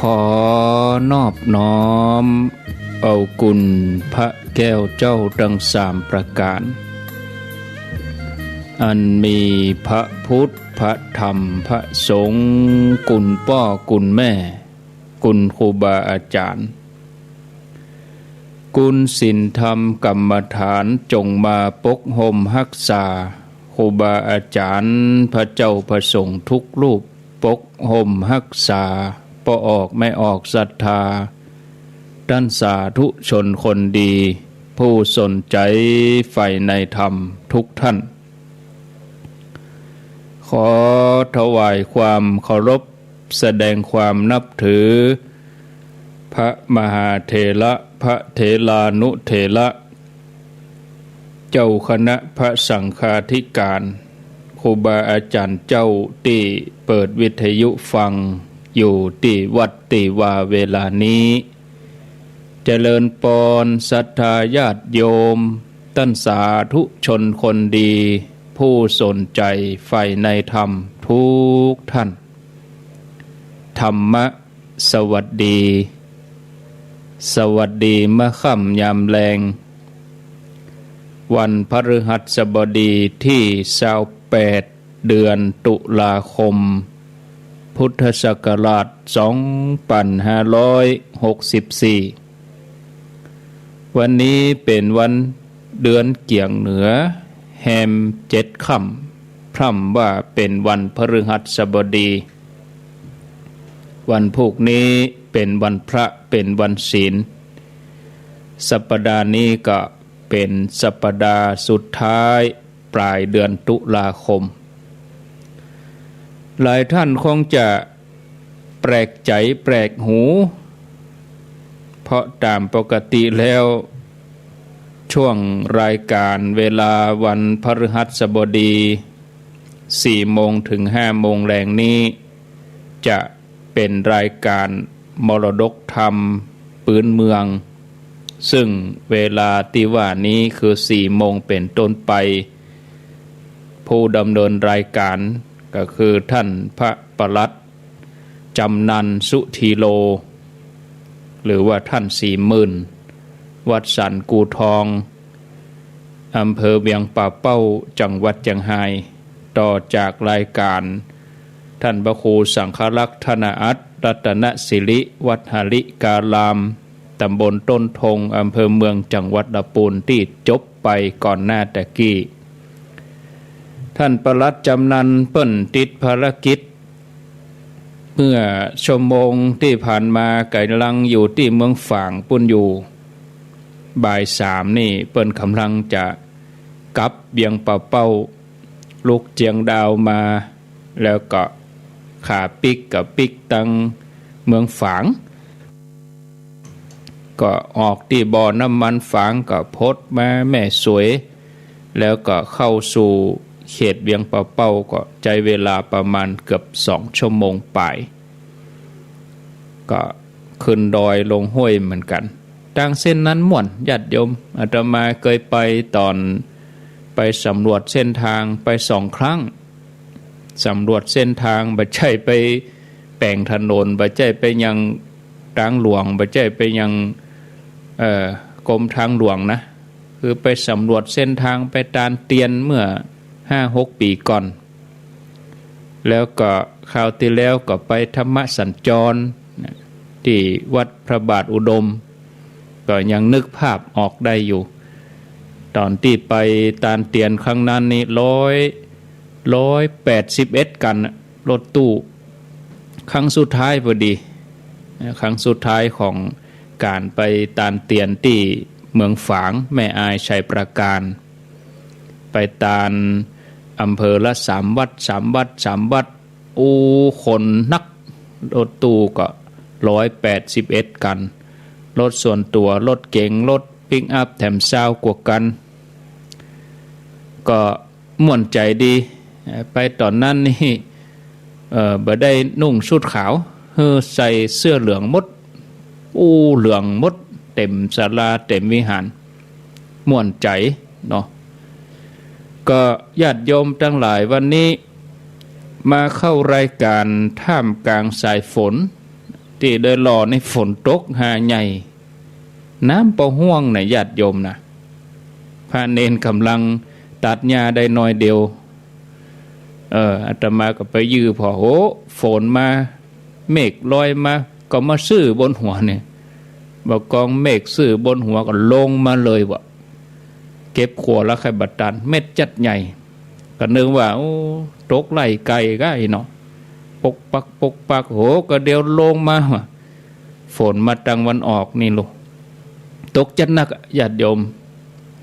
ขอนอบน้อมเอากุณพระแก้วเจ้าทั้งสามประการอันมีพระพุทธพระธรรมพระสงฆ์กุณพ่อกุณแม่กุณครูบาอาจารย์กุณศีลธรรมกรรมฐานจงมาปกห่มรักษาครูบาอาจารย์พระเจ้าพระสงฆ์ทุกรูปปกห่มรักษาปอออกไม่ออกศรัทธาท่านสาธุชนคนดีผู้สนใจใฝ่ในธรรมทุกท่านขอถวายความเคารพแสดงความนับถือพระมหาเถระพระเถรานุเถระเจ้าคณะพระสังฆาธิการครูบาอาจารย์เจ้าที่เปิดวิทยุฟังอยู่ที่วัดที่ว่าเวลานี้เจริญปอนศรัทธาญาติโยมท่านสาธุชนคนดีผู้สนใจใฝ่ในธรรมทุกท่านธรรมะสวัสดีสวัสดีมะค่ำยามแลงวันพฤหัสบดีที่28เดือนตุลาคมพุทธศักราช2564วันนี้เป็นวันเดือนเกี่ยงเหนือแฮม7ค่ำพร่ำว่าเป็นวันพฤหัสบดีวันพุธนี้เป็นวันพระเป็นวันศีลสัปดาห์นี้ก็เป็นสัปดาห์สุดท้ายปลายเดือนตุลาคมหลายท่านคงจะแปลกใจแปลกหูเพราะตามปกติแล้วช่วงรายการเวลาวันพฤหัสบดี4 โมงถึง 5 โมงแรงนี้จะเป็นรายการมรดกธรรมพื้นเมืองซึ่งเวลาที่ว่านี้คือ4 โมงเป็นต้นไปผู้ดำเนินรายการก็คือท่านพระปลัดจำนันสุธีโลหรือว่าท่าน40,000วัดสันกูทองอำเภอเวียงป่าเป้าจังหวัดเชียงรายต่อจากรายการท่านพระครูสังฆลักษณ์ธนอัตถรัตนสิริวัดหริการามตำบลต้นทงอำเภอเมืองจังหวัดลำพูนที่จบไปก่อนหน้าตะกี้ท่านปลัดจำนันเปิ้นติดภารกิจเมื่อชั่วโมงที่ผ่านมาไก่ลังอยู่ที่เมืองฝางปุ่นอยู่บ่าย 3นี่เปิ้นกำลังจะกลับเบียงป่าเป้าลูกเจียงดาวมาแล้วก็ขาปิกกับปิกตังเมืองฝางก็ออกที่บ่อน้ำมันฝางก็พดมาแม่สวยแล้วก็เข้าสู่เขตเวียงป่าเป้าก็ใจเวลาประมาณเกือบ2 ชั่วโมงปลายก็ขึ้นดอยลงห้วยเหมือนกันทางเส้นนั้นม่วนญาติโยมอาตมาเคยไปตอนไปสำรวจเส้นทางไป2 ครั้งสำรวจเส้นทางบ่ใช่ไปแปลงถนนบ่ใช่ไปยังทางหลวงบ่ใช่ไปยังกรมทางหลวงนะคือไปสำรวจเส้นทางไปตานเตียนเมื่อ 5-6 ปีก่อนแล้วก็คราวที่แล้วก็ไปธรรมสัญจรที่วัดพระบาทอุดมก็ยังนึกภาพออกได้อยู่ตอนที่ไปตานเตียนครั้งนั้นนี่181 กันรถตู้ครั้งสุดท้ายพอดีครั้งสุดท้ายของการไปตานเตียนที่เมืองฝางแม่อายชัยประการไปตานอำเภอละ3 วัดคนนักรถตู้ก็181 กันรถส่วนตัวรถเก๋งรถปิกอัพแถม20 กว่ากันก็ม่วนใจดีไปตอนนั้นนี่บ่ได้นุ่งชุดขาวใส่เสื้อเหลืองมดเหลืองมดเต็มศาลาเต็มวิหารม่วนใจเนาะก็ญาติโยมทั้งหลายวันนี้มาเข้ารายการท่ามกลางสายฝน ที่ได้รอในฝนตกหาใหญ่น้ำปะห่วงนะญาติโยมนะพระเนนกำลังตัดหญ้าได้น้อยเดียวอาตมาก็ไปยื้อพอโหฝนมาเมฆลอยมาก็มาซื่อบนหัวเนี่ยบอกกองเมฆซื่อบนหัวก็ลงมาเลยวะเก็บขวดแล้วใครบัดตันเม็ดจัดใหญ่ก็นึกว่าโอ้ตกไหลไก่ก็ไอ้เนาะปกปักโหก็เดียวลงมาฝนมาตังวันออกนี่ลูกตกจัดนักญาติโยม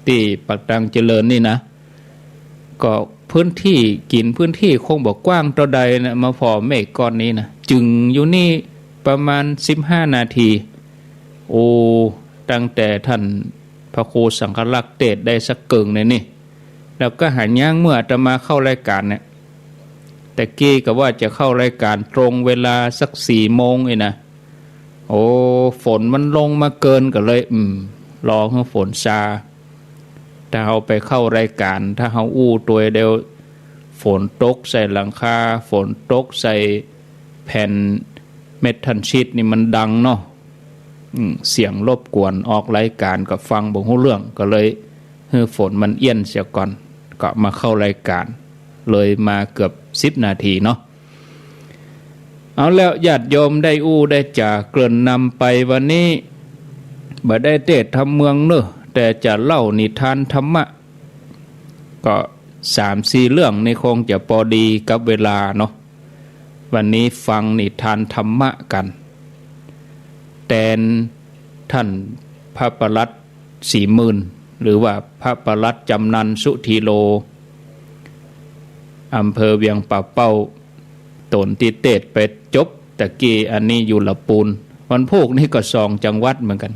ที่ปักตังเจริญนี่นะก็พื้นที่กินพื้นที่คงบอกกว้างต่อใดนะมาพอเมฆก้อนนี้นะจึงอยู่นี่ประมาณ15 นาทีโอ้ตั้งแต่ท่านพระครูสังฆลักษณ์เทศได้สักเกิงเลยนี่แล้วก็หันย่างเมื่อจะมาเข้ารายการเนี่ยแต่กี้ก็ว่าจะเข้ารายการตรงเวลาสัก4 โมงเองนะโอ้ฝนมันลงมาเกินก็เลยรอให้ฝนซาถ้าเอาไปเข้ารายการถ้าเอาอู้ตัวเดียวฝนตกใส่หลังคาฝนตกใส่แผ่นเมทัลชีตนี่มันดังเนาะเสียงรบกวนออกรายการก็ฟังบ่รู้เรื่องก็เลยให้ฝนมันเอี้ยนเสียก่อนก็มาเข้ารายการเลยมาเกือบ10 นาทีเนาะเอาแล้วญาติโยมได้อู้ได้จ่าเกริ่นนำไปวันนี้บ่ได้เทศน์ทำเมืองเนอะแต่จะเล่านิทานธรรมะก็3-4 เรื่องนี่คงจะพอดีกับเวลาเนาะวันนี้ฟังนิทานธรรมะกันแต่ท่านพระประหลัด40,000หรือว่าพระประหลัดจำนันสุธีโลอำเภอเวียงป่าเป้าตนที่เทศน์ไปจบตะกี้อันนี้อยู่ละปูนวันพุธนี่ก็2 จังหวัดเหมือนกัน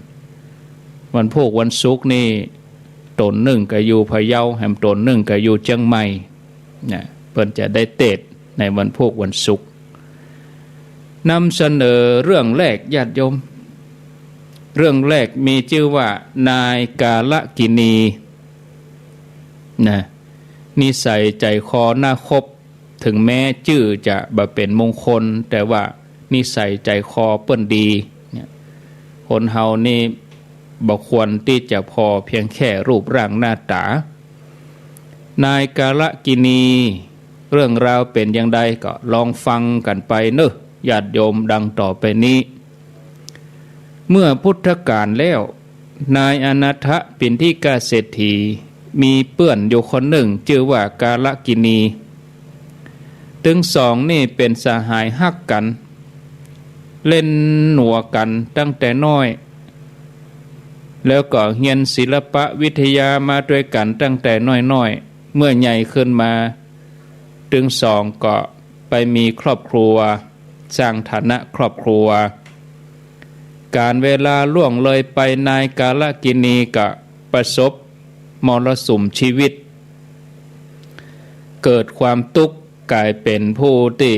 วันพุธวันศุกร์นี่ตนหนึ่งก็อยู่พะเยาแหมตนหนึ่งก็อยู่เชียงใหม่เนี่ยเพิ่นจะได้เทศน์ในวันพุธวันศุกร์นำเสนอเรื่องแรกญาติโยมเรื่องแรกมีชื่อว่านายกาลกินีนะนิสัยใจคอน่าคบถึงแม้ชื่อจะบ่เป็นมงคลแต่ว่านิสัยใจคอเปิ้นดีเนี่ยคนเฮานี่บ่ควรที่จะพอเพียงแค่รูปร่างหน้าตานายกาลกินีเรื่องราวเป็นอย่างใดก็ลองฟังกันไปเนอะญาติโยมดังต่อไปนี้เมื่อพุทธกาลแล้วนายอนาถปิณฑิกเศรษฐีมีเพื่อนอยู่คนหนึ่งชื่อว่ากาลกินีถึง2นี่เป็นสหายฮักกันเล่นหนัวกันตั้งแต่น้อยแล้วก็เรียนศิลปะวิทยามาด้วยกันตั้งแต่น้อยๆเมื่อใหญ่ขึ้นมาถึง2ก็ไปมีครอบครัวสร้างฐานะครอบครัวการเวลาล่วงเลยไปนายกาลกินีก็ประสบมรสุมชีวิตเกิดความทุกข์กลายเป็นผู้ที่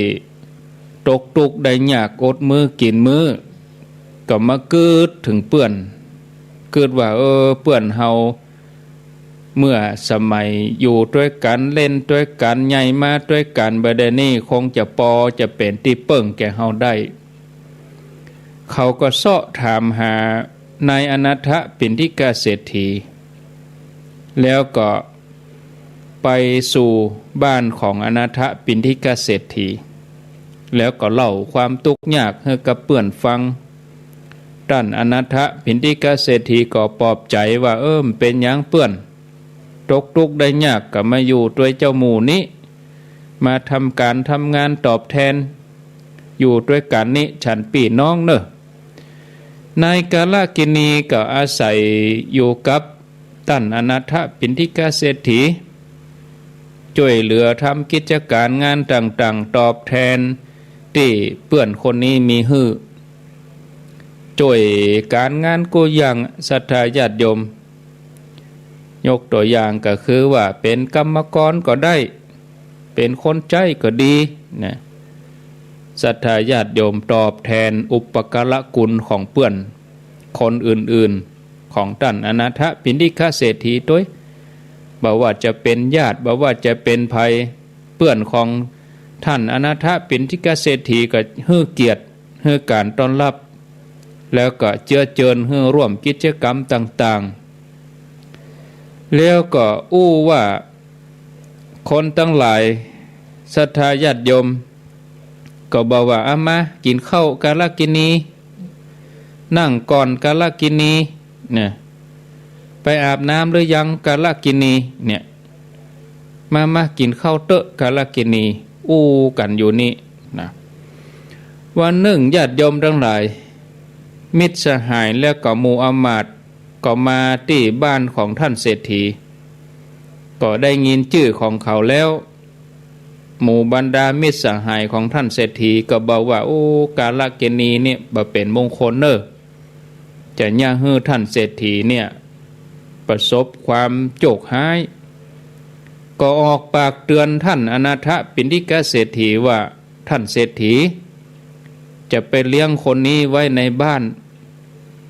ตกทุกข์ได้ยากอดมือกินมือก็มาเกิดถึงเปื้อนเกิดว่าเปื้อนเฮาเมื่อสมัยอยู่ด้วยกันเล่นด้วยกันใหญ่มาด้วยกันบัดนี้คงจะจะเป็นที่เปิ้งแก่เฮาได้เขาก็เสาะถามหานายอนาถปิณฑิกเศรษฐีแล้วก็ไปสู่บ้านของอนาถปิณฑิกเศรษฐีแล้วก็เล่าความทุกข์ยากให้กับเพื่อนฟังท่านอนาถปิณฑิกเศรษฐีก็ปลอบใจว่าเป็นหยังเพื่อนตกทุกข์ได้ยากก็มาอยู่ด้วยเจ้าหมู่นี้มาทำการทำงานตอบแทนอยู่ด้วยกันนี้ฉันพี่น้องเนอะนายกาลกินีก็อาศัยอยู่กับท่านอนาถปิณฑิกเศรษฐีช่วยเหลือทำกิจการงานต่างๆตอบแทนที่เพื่อนคนนี้มีฮื้อช่วยการงานกูอย่างศรัทธาญาติโยมยกตัวอย่างก็คือว่าเป็นกรรมกรก็ได้เป็นคนใจก็ดีนะศรัทธาญาติโยมตอบแทนอุปการะคุณของเพื่อนคนอื่นๆของท่านอนาถปิณฑิกเศรษฐีด้วยบ่ว่าจะเป็นญาติบ่ว่าจะเป็นภัยเพื่อนของท่านอนาถปิณฑิกเศรษฐีก็ฮื้อเกียรติ ให้การต้อนรับแล้วก็เจือเจิญให้ร่วมกิจกรรมต่างๆแล้วก็อู้ว่าคนทั้งหลายศรัทธาญาติโยมก็บอกว่าอามากินข้าวกาลกินีนั่งก่อนกาลกินีเนี่ยไปอาบน้ำหรือยังกาลกินีเนี่ยมากินข้าวเตอะกาลกินีอู้กันอยู่นี่นะวันหนึ่งญาติโยมทั้งหลายมิตรสหายแล้วก็หมู่อมาตย์ก็มาที่บ้านของท่านเศรษฐีก็ได้ยินชื่อของเขาแล้วหมู่บรรดามิตรสหายของท่านเศรษฐีก็บอกว่าโอ้กาลกินีเนี่ยบ่เป็นมงคลเนอะจะย่าฮื้อท่านเศรษฐีเนี่ยประสบความโจกหายก็ออกปากเตือนท่านอนาถปิณฑิกเศรษฐีว่าท่านเศรษฐีจะไปเลี้ยงคนนี้ไว้ในบ้าน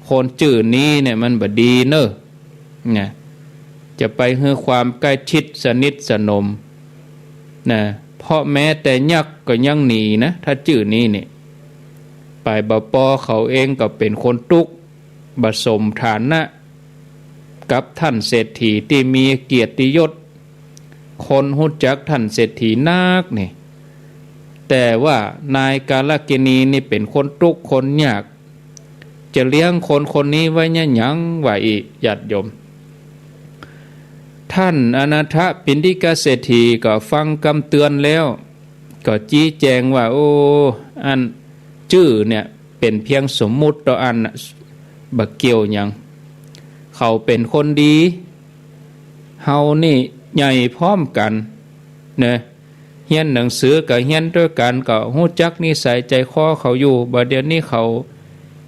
คนจื่อนี้เนี่ยมันบ่ดีเนอะเนี่ยจะไปให้ความใกล้ชิดสนิทสนมนะเพราะแม้แต่ยักษ์ก็ยังหนีนะถ้าจื่อนี้เนี่ยไปบ่ปอเขาเองก็เป็นคนตุกบสมฐานะกับท่านเศรษฐีที่มีเกียรติยศคนรู้จักท่านเศรษฐีนักนี่แต่ว่านายกาลกินีนี่เป็นคนตุกคนยากจะเลี้ยงคนนี้ไว้เนี่ยยังว่าอีญาติโยมท่านอนาถปิณฑิกเศรษฐีก็ฟังคำเตือนแล้วก็ชี้แจงว่าโอ้อันชื่อเนี่ยเป็นเพียงสมมุติต่ออันบักเกี่ยวหยังเขาเป็นคนดีเฮานี่ใหญ่พร้อมกันเนี่ยเฮียนหนังสือกับเฮียนด้วยกันก็ฮู้จักนิสัยใจคอเขาอยู่บัดเดี๋ยวนี้เขา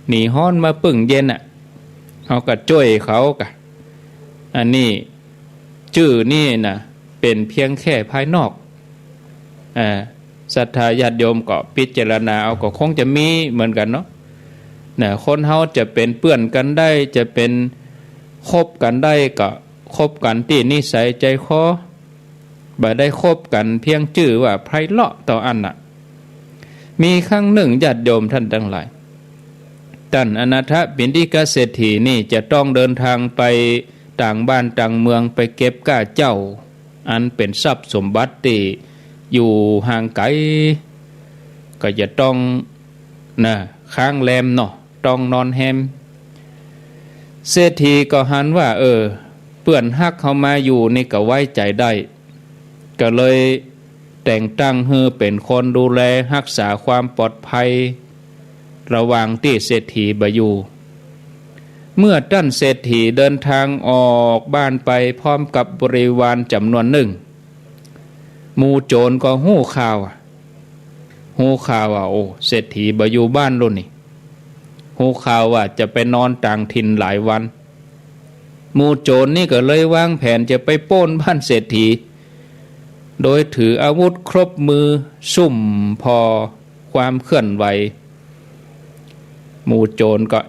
หนีฮ้อนมาปึ่งเย็นอ่ะเฮาก็ช่วยเขากะอันนี้ชื่อนี่นะเป็นเพียงแค่ภายนอกศรัทธาญาติโยมก็พิจารณาเอาก็คงจะมีเหมือนกันเนาะคนเฮาจะเป็นเพื่อนกันได้จะเป็นคบกันได้ก็คบกันที่นิสัยใจคอบ่ได้คบกันเพียงชื่อว่าไพเราะต่ออันน่ะมีครั้งหนึ่งญาติโยมท่านทั้งหลายท่านอนาถปิณฑิกเศรษฐีนี่จะต้องเดินทางไปต่างบ้านต่างเมืองไปเก็บก้าเจ้าอันเป็นทรัพย์สมบัติที่อยู่ห่างไกลก็จะต้องค้างแรมเนาะต้องนอนแฮมเศรษฐีก็หันว่าเพื่อนฮักเขามาอยู่นี่ก็ไว้ใจได้ก็เลยแต่งตั้งให้เป็นคนดูแลรักษาความปลอดภัยระหว่างที่เศรษฐีบ่อยู่เมื่อท่านเศรษฐีเดินทางออกบ้านไปพร้อมกับบริวารจำนวนหนึ่งหมู่โจรก็หู้ข่าวว่าโอ้เศรษฐีบ่อยู่บ้านรุ่นนี่หู้ข่าวว่าจะไปนอนต่างถิ่นหลายวันหมู่โจรนี่ก็เลยวางแผนจะไปปล้นบ้านเศรษฐีโดยถืออาวุธครบมือซุ่มพอความเคลื่อนไหวหมู่โจรก็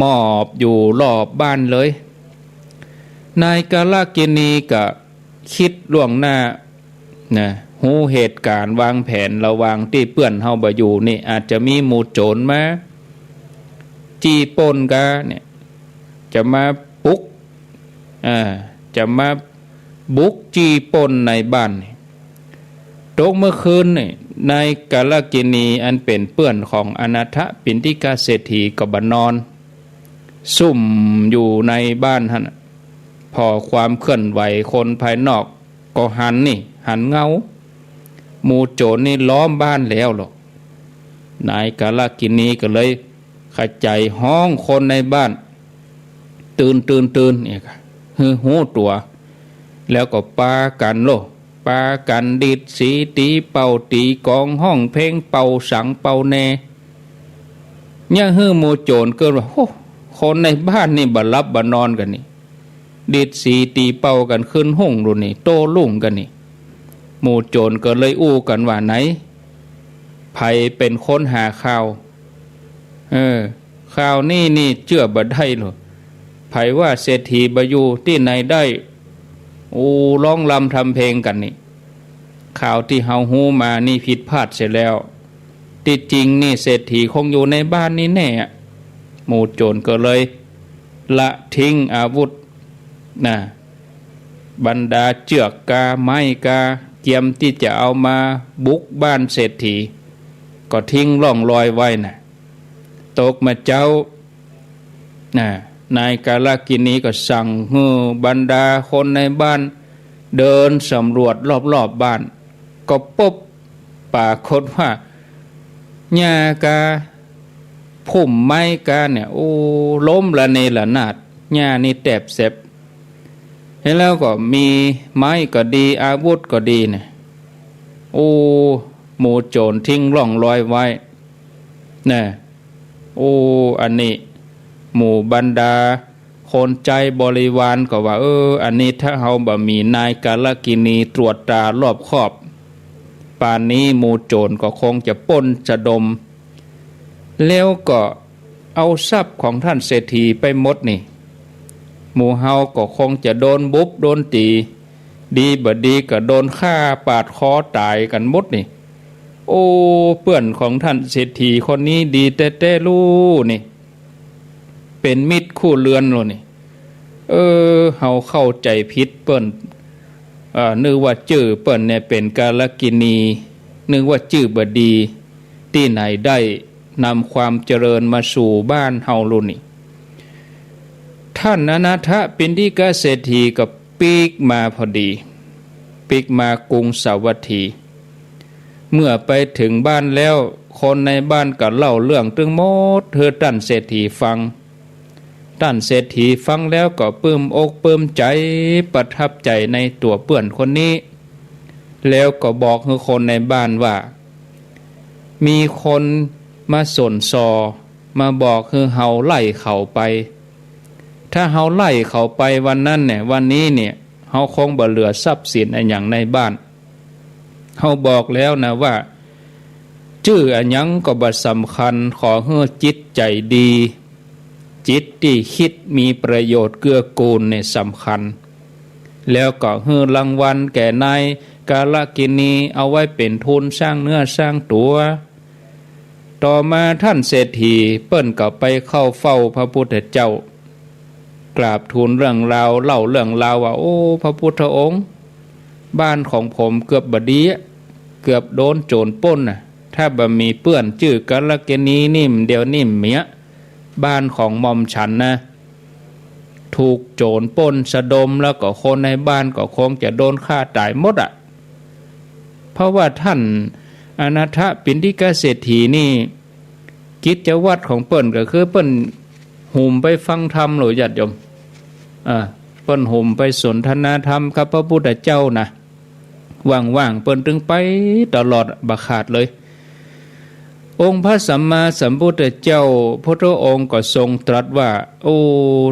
มอบอยู่รอบบ้านเลยนายกาลกินีก็คิดล่วงหน้าหูเหตุการณ์วางแผนระวังที่เปื้อนเฮาบ่อยู่นี่อาจจะมีหมู่โจรมาจี้ปล้นกะเนี่ยจะมาปุกจะมาบุกจี้ปล้นในบ้านตกเมื่อคืนนี่นายกาลกินีอันเป็นเปื้อนของอนาถปิณฑิกเศรษฐีก็บ่นอนซุ่มอยู่ในบ้านพอความเคลื่อนไหวคนภายนอกก็หันเงาหมู่โจรนี่ล้อมบ้านแล้วหรอกนายกาลกินีก็เลยขจายห้องคนในบ้านตื่นเนี่ยหูตัวแล้วก็ปากันดีดสีตีเป่าตีกองห้องเพลงเป่าสังเป่าแน่เนี่ยหมู่โจรเกิดว่าคนในบ้านนี่บ่หลับบ่นอนกันนี่ดีดสีตีเป่ากันขึ้นห้องรุ่นนี่โตลุ่งกันนี่หมู่โจรก็เลยอู้กันว่าไหนไผเป็นคนหาข่าวข่าวนี่เชื่อบ่ได้หรอกไผว่าเศรษฐีบ่อยู่ที่ไหนได้ร้องรำทำเพลงกันนี่ข่าวที่เฮาฮู้มานี่ผิดพลาดเสียแล้ว ที่จริงนี่เศรษฐีคงอยู่ในบ้านนี้แน่หมู่โจรก็เลยละทิ้งอาวุธนะบรรดาเจือกกาไม้กาเกียมที่จะเอามาบุกบ้านเศรษฐีก็ทิ้งร่องรอยไว้นะตกมาเจ้านายกาลกินีก็สั่งให้บรรดาคนในบ้านเดินสำรวจรอบๆบ้านก็พบปรากฏว่าหญ้ากาพุ่มไม้กาเนี่ยโอ้ล้มละเนระนาดหญ้านี่แตบเสบเห็นแล้วก็มีไม้ก็ดีอาวุธก็ดีเนี่ยโอ้หมู่โจรทิ้งร่องรอยไว้เนี่ยโอ้อันนี้หมู่บรรดาคนใจบริวารก็ว่าอันนี้ถ้าเฮาบ่มีนายกาลกินีตรวจตารอบคอบป่านนี้หมู่โจรก็คงจะปล้นจะดมแล้วก็เอาทรัพย์ของท่านเศรษฐีไปหมดนี่หมู่เฮาก็คงจะโดนบุบโดนตีดีบ่ดีก็โดนฆ่าปาดคอตายกันหมดนี่โอ้เพื่อนของท่านเศรษฐีคนนี้ดีแต่รู้นี่เป็นมิตรคู่เรือนโลนี่เฮาเข้าใจผิดเปิ้นนึกว่าชื่อเปิ้นเนี่ยเป็นกาลกินีนึกว่าชื่อบดีที่ไหนได้นำความเจริญมาสู่บ้านเฮาโลนี่ท่านอนาถปิณฑิกเศรษฐีกับปีกมาพอดีปีกมากรุงสาวัตถีเมื่อไปถึงบ้านแล้วคนในบ้านก็เล่าเรื่องตึงหมดเธอท่านเศรษฐีฟังท่านเศรษฐีฟังแล้วก็ปลื้มอกปลื้มใจประทับใจในตัวเปื่อนคนนี้แล้วก็บอกให้คนในบ้านว่ามีคนมาสนซอมาบอกให้เฮาไล่เขาไปถ้าเฮาไล่เขาไปวันนั้นเนี่ยวันนี้เนี่ยเฮาคงบ่เหลือทรัพย์สินอะไรอย่างในบ้านเฮาบอกแล้วนะว่าชื่ออันยังก็บ่สำคัญขอให้จิตใจดีจิตที่คิดมีประโยชน์เกื้อกูลเนี่ยสำคัญแล้วก็ให้รางวัลแก่นายกาลกินีเอาไว้เป็นทุนสร้างเนื้อสร้างตัวต่อมาท่านเศรษฐีเปิ้นก็ไปเข้าเฝ้าพระพุทธเจ้ากราบทูลเรื่องราวเล่าเรื่องราวว่าโอ้พระพุทธองค์บ้านของผมเกือบบดีเกือบโดนโจรปล้นน่ะถ้าบ่มีเปื้อนชื่อกาลกินีนิ่มเดียวนิ่มเมียบ้านของหม่อมฉันนะถูกโจรปล้นสะดมแล้วก็คนในบ้านก็คงจะโดนฆ่าตายหมดอ่ะเพราะว่าท่านอนาถปิณฑิกเศรษฐีนี่กิจวัตรของเปิ้นก็คือเปิ้นหุ่มไปฟังธรรมหรือญาติโยมเปิ้นหุ่มไปสนทนาธรรมกับพระพุทธเจ้านะว่างๆเปิ้นถึงไปตลอดบ่ขาดเลยองค์พระสัมมาสัมพุทธเจ้าพระองค์ก็ทรงตรัสว่าโอ้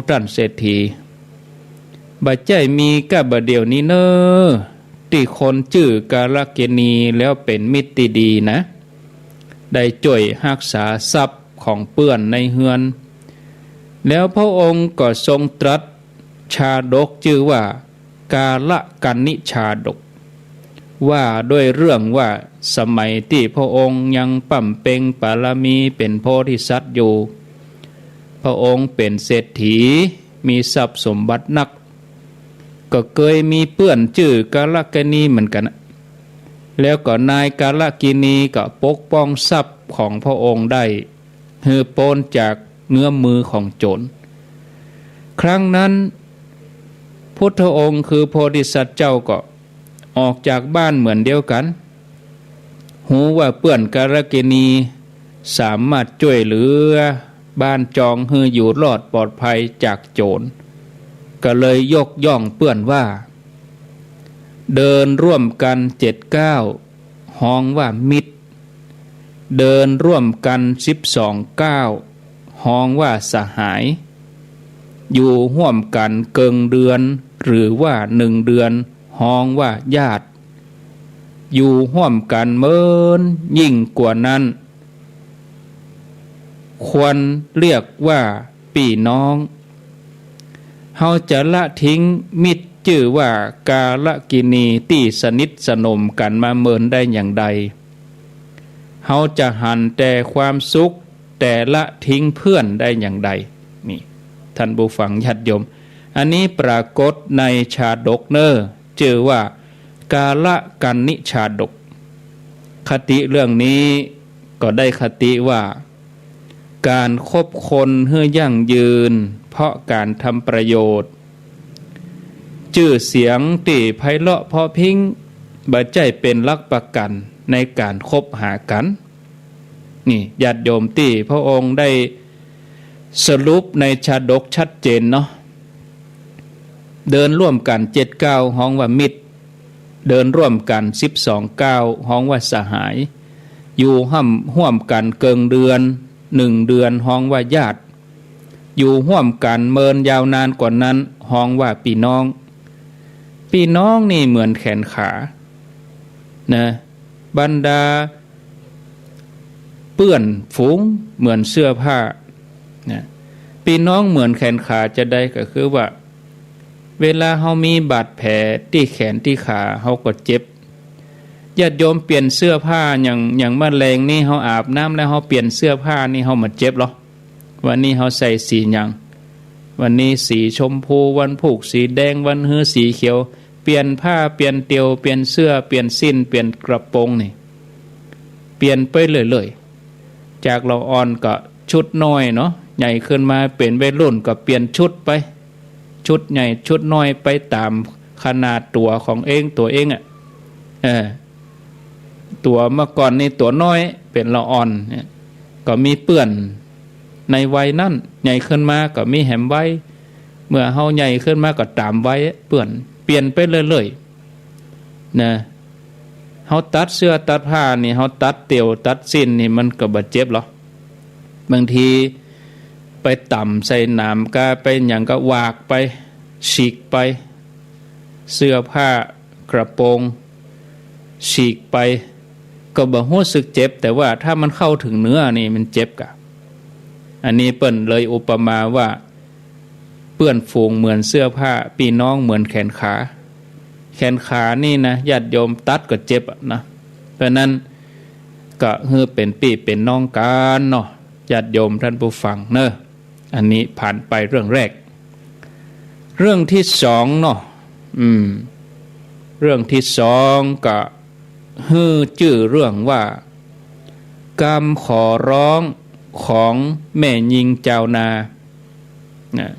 ท่านเศรษฐีบัดใจมีกะบัดเดียวนี้เนอที่คนชื่อกาลกินีแล้วเป็นมิตรดีนะได้ช่วยรักษาทรัพย์ของเปื้อนในเฮือนแล้วพระองค์ก็ทรงตรัสชาดกชื่อว่ากาลกันนิชาดกว่าด้วยเรื่องว่าสมัยที่พระองค์ยังปั่มเป่งบารมีเป็นโพธิสัตว์อยู่พระองค์เป็นเศรษฐีมีทรัพย์สมบัตินักก็เคยมีเพื่อนชื่อกาลกินีเหมือนกันแล้วก็นายกาลกินีก็ปกป้องทรัพย์ของพระองค์ได้ฮือพ้นจากเงื้อมมือของโจรครั้งนั้นพุทธองค์คือโพธิสัตว์เจ้าก็ออกจากบ้านเหมือนเดียวกันหูว่าเปื่อนกาลกินีสามารถช่วยเหลือบ้านจองให้อยู่รอดปลอดภัยจากโจรก็เลยยกย่องเปื่อนว่าเดินร่วมกัน7 ก้าวห้องว่ามิตรเดินร่วมกัน12 ก้าวห้องว่าสหายอยู่ร่วมกันเกิงเดือนหรือว่า1 เดือนห้องว่าญาติอยู่ร่วมกันเมินยิ่งกว่านั้นควรเรียกว่าพี่น้องเฮาจะละทิ้งมิตรชื่อว่ากาลกินีที่สนิทสนมกันมาเมินได้อย่างใด เฮาจะหันแต่ความสุขแต่ละทิ้งเพื่อนได้อย่างใดนี่ท่านผู้ฟังญาติโยมอันนี้ปรากฏในชาดกเนอชื่อว่ากาละกันนิชาดกคติเรื่องนี้ก็ได้คติว่าการคบคนเพื่อยั่งยืนเพราะการทำประโยชน์ชื่อเสียงตีไพเราะเพาะพิงบ่ใจเป็นหลักประกันในการคบหากันนี่ญาติโยมตีพระองค์ได้สรุปในชาดกชัดเจนเนาะเดินร่วมกัน7 ก้าวห้องว่ามิตรเดินร่วมกัน12 ก้าวห้องว่าสหายอยู่ร่วมกันเกิงเดือน1 เดือนห้องว่าญาติอยู่ร่วมกันเมินยาวนานกว่านั้นห้องว่าพี่น้องพี่น้องนี่เหมือนแขนขานะบรรดาเปื้อนฝูงเหมือนเสื้อผ้านะพี่น้องเหมือนแขนขาจะได้ก็คือว่าเวลาเฮามีบาดแผลที่แขนที่ขาเฮาก็เจ็บญาติโยมเปลี่ยนเสื้อผ้าอย่างแมลงนี่เฮาอาบน้ำแล้วเฮาเปลี่ยนเสื้อผ้านี่เฮามาเจ็บหรอวันนี้เฮาใส่สีหยังวันนี้สีชมพูวันพุกสีแดงวันฮื้อสีเขียวเปลี่ยนผ้าเปลี่ยนเตียวเปลี่ยนเสื้อเปลี่ยนสิ้นเปลี่ยนกระโปรงนี่เปลี่ยนไปเรื่อยๆจากเราอ่อนก็ชุดน้อยเนาะใหญ่ขึ้นมาเป็นวัยรุ่นก็เปลี่ยนชุดไปชุดใหญ่ชุดน้อยไปตามขนาดตัวของตัวเองอ่ะตัวเมื่อก่อนนี่ตัวน้อยเป็นละอ่อนเนี่ยก็มีเปื้อนในวัยนั้นใหญ่ขึ้นมาก็มีแหมไว้เมื่อเฮาใหญ่ขึ้นมาก็ตามไว้เปื้อนเปลี่ยนไปเรื่อยๆนะเฮาตัดเสื้อตัดผ้านี่เฮาตัดเตียวตัดสิ้นนี่มันก็บ่เจ็บหรอบางทีไปต่ำใส่หนามกาไปอย่างก็วากไปฉีกไปเสื้อผ้ากระโปรงฉีกไปก็บ่รู้สึกเจ็บแต่ว่าถ้ามันเข้าถึงเนื้อนี่มันเจ็บกะอันนี้เปิ้นเลยอุปมาว่าเปื้อนฝูงเหมือนเสื้อผ้าพี่น้องเหมือนแขนขาแขนขานี่นะญาติโยมตัดก็เจ็บนะเพราะนั้นก็เฮือเป็นพี่เป็นน้องกันเนาะญาติโยมท่านผู้ฟังเนอะอันนี้ผ่านไปเรื่องแรกเรื่องที่สองเนาะเรื่องที่สองก็ฮือชื่อเรื่องว่ากรรมขอร้องของแม่ยิงเจ้านานะ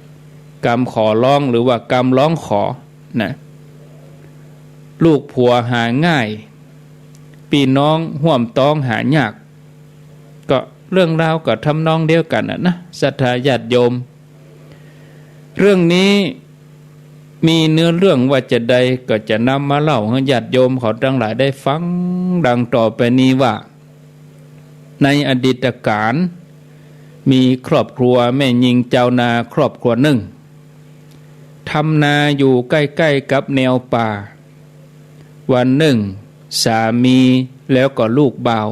กรรมขอร้องหรือว่ากรรมร้องขอนะลูกผัวหาง่ายพี่น้องห่วมต้องหายากก็เรื่องราวก็ทำนองเดียวกันนะศรัทธาญาติโยมเรื่องนี้มีเนื้อเรื่องว่าจะใดก็จะนำมาเล่าให้ญาติโยมเขาทั้งหลายได้ฟังดังต่อไปนี้ว่าในอดีตการมีครอบครัวแม่ยิงเจ้านาครอบครัวหนึ่งทำนาอยู่ใกล้ๆกับแนวป่าวันหนึ่งสามีแล้วก็ลูกบ่าว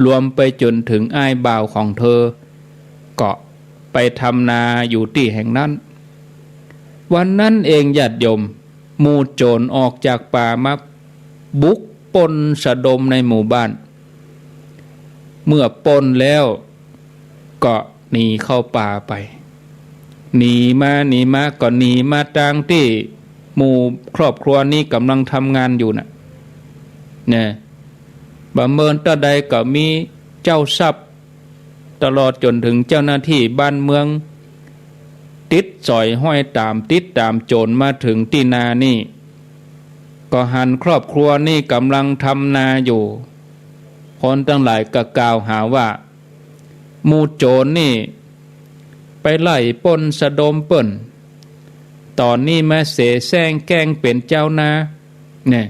รวมไปจนถึงอ้ายบ่าวของเธอก็ไปทำนาอยู่ที่แห่งนั้นวันนั้นเองญาติโยมหมู่โจรออกจากป่ามาบุกปล้นสะดมในหมู่บ้านเมื่อปล้นแล้วก็หนีเข้าป่าไปหนีมาก็หนีมาทางที่หมู่ครอบครัวนี้กำลังทำงานอยู่น่ะเนี่ยบังเมินต่อใดก็มีเจ้าทรัพย์ตลอดจนถึงเจ้าหน้าที่บ้านเมืองติดสอยห้อยติดตามโจรมาถึงที่นานี่ก็หันครอบครัวนี่กำลังทำนาอยู่คนทั้งหลายก็กล่าวหาว่าหมู่โจรนี่ไปไล่ปล้นสะดมเปิ้นตอนนี้มาเสแสร้งแกล้งเป็นเจ้านาเนี่ย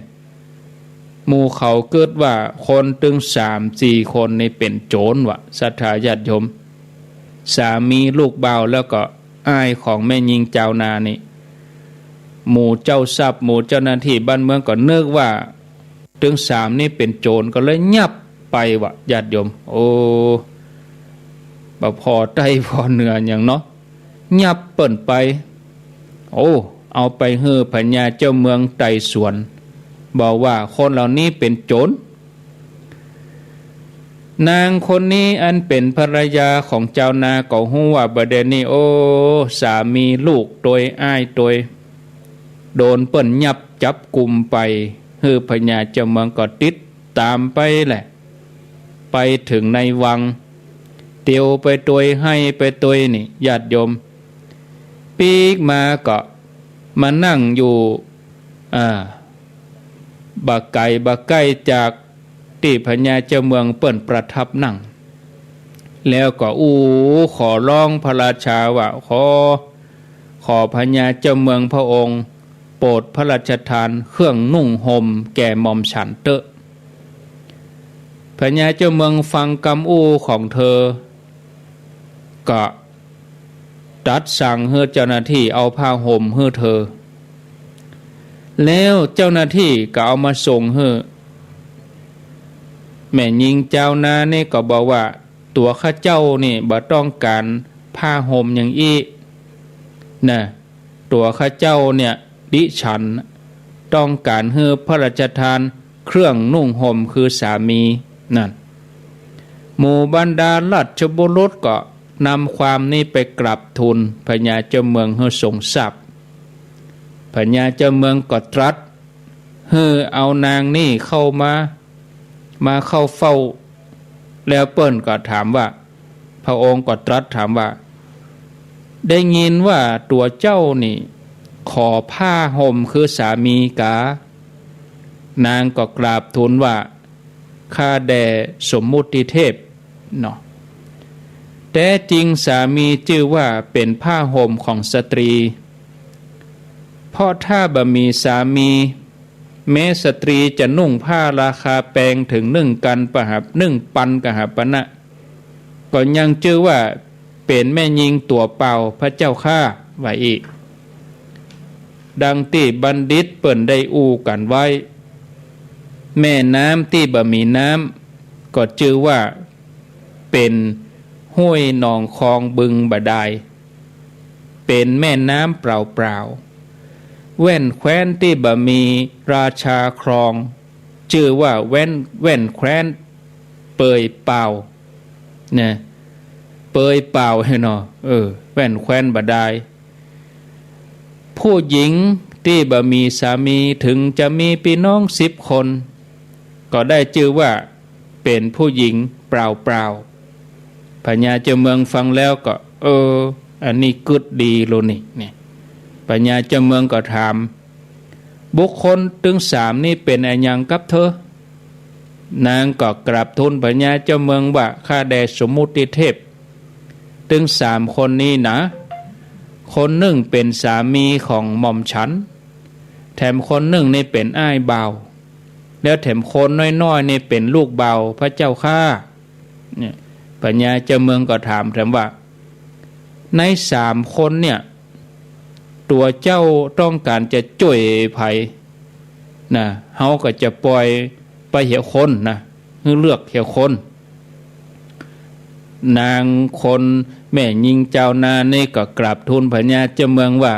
หมู่เขาเกิดว่าคนถึง 3-4 คนนี่เป็นโจรวะศรัทธาญาติโยมสามีลูกบ่าวแล้วก็อ้ายของแม่ยิงเจ้านานี่หมู่เจ้าทรัพย์หมู่เจ้าหน้าที่บ้านเมืองก็นึกว่าถึง3นี่เป็นโจรก็เลยยับไปวะญาติโยมโอ้บ่พอใต้พอเหนืออย่างเนาะยับเปิ้นไปโอ้เอาไปเฮือพญาเจ้าเมืองไต่สวนบอกว่าคนเหล่านี้เป็นโจร นางคนนี้อันเป็นภรรยาของเจ้านาก็ฮู้ว่าบัดนี้โอ้สามีลูกโดยอ้ายโดยโดนเปิ้นยับจับกุมไปฮือพญาเจ้าเมืองก็ติดตามไปแหละไปถึงในวังเตียวไปตัวให้ไปตัวนี่ญาติโยมปีกมาก็มานั่งอยู่บักไก่จากที่พญาเจ้าเมืองเปิ้นประทับนั่งแล้วก็ขอร้องพระราชาว่าขอพญาเจ้าเมืองพระองค์โปรดพระราชทานเครื่องนุ่งห่มแก่หม่อมฉันเตอะพญาเจ้าเมืองฟังคำของเธอก็ตัดสั่งให้เจ้าหน้าที่เอาผ้าห่มให้เธอแล้วเจ้าหน้าที่ก็เอามาส่งให้แม่หญิงเจ้านานี่ก็บอกว่าตัวข้าเจ้านี่บ่ต้องการผ้าห่มอย่างอี้นะตัวข้าเจ้าเนี่ยดิฉันต้องการให้พระราชทานเครื่องนุ่งห่มคือสามีนั่นหมู่บรรดาราชบุรุษก็นำความนี้ไปกราบทูลพญาเจ้าเมืองให้ทรงทราบพญาเจ้าเมืองก็ตรัสให้เอานางนี่เข้ามาเข้าเฝ้าแล้วเปิ้นก็ถามว่าพระองค์ก็ตรัสถามว่าได้ยินว่าตัวเจ้านี่ขอผ้าห่มคือสามีกานางก็กราบทูลว่าข้าแด่สมมุติเทพเนาะแต่จริงสามีชื่อว่าเป็นผ้าห่มของสตรีเพราะถ้าบ่มีสามีแม้สตรีจะนุ่งผ้าราคาแพงถึง1,000 ปันกหปณะก็ยังชื่อว่าเป็นแม่หญิงตัวเปล่าพระเจ้าข้าไว้อีกดังที่บัณฑิตเปิ้นได้กันไว้แม่น้ำที่บ่มีน้ำก็ชื่อว่าเป็นห้วยหนองคลองบึงบาดาลเป็นแม่น้ำเปล่าแว่นแคว้นที่บ่มีราชาครองชื่อว่าแว่นแคว้นเปยเปล่าเนี่ยเปยเปล่าให้เนาะแว่นแคว้นบาดาลผู้หญิงที่บ่มีสามีถึงจะมีพี่น้อง10 คนก็ได้ชื่อว่าเป็นผู้หญิงเปล่าพญาเจ้าเมืองฟังแล้วก็อันนี้กึดดีโลนี่เนี่ยพญาเจ้าเมืองก็ถามบุคคลถึง3นี่เป็นอะไรยังกับเธอนางก็กราบทูลพญาเจ้าเมืองว่าข้าแด่สมมุติเทพถึง3 คนนี้นะคนหนึ่งเป็นสามีของหม่อมฉันแถมคนหนึ่งนี่เป็นอ้ายบ่าวแล้วแถมคนน้อยๆนี่เป็นลูกบ่าวพระเจ้าข้าเนี่ยพญาเจ้าเมืองก็ถามว่าใน3 คนเนี่ยตัวเจ้าต้องการจะช่วยภัยนะเฮาก็จะปล่อยไปเหี่ยวคนนะเลือกเหี่ยวคนนางคนแม่หญิงเจ้านานี่ก็กราบทูลพญาเจ้าเมืองว่า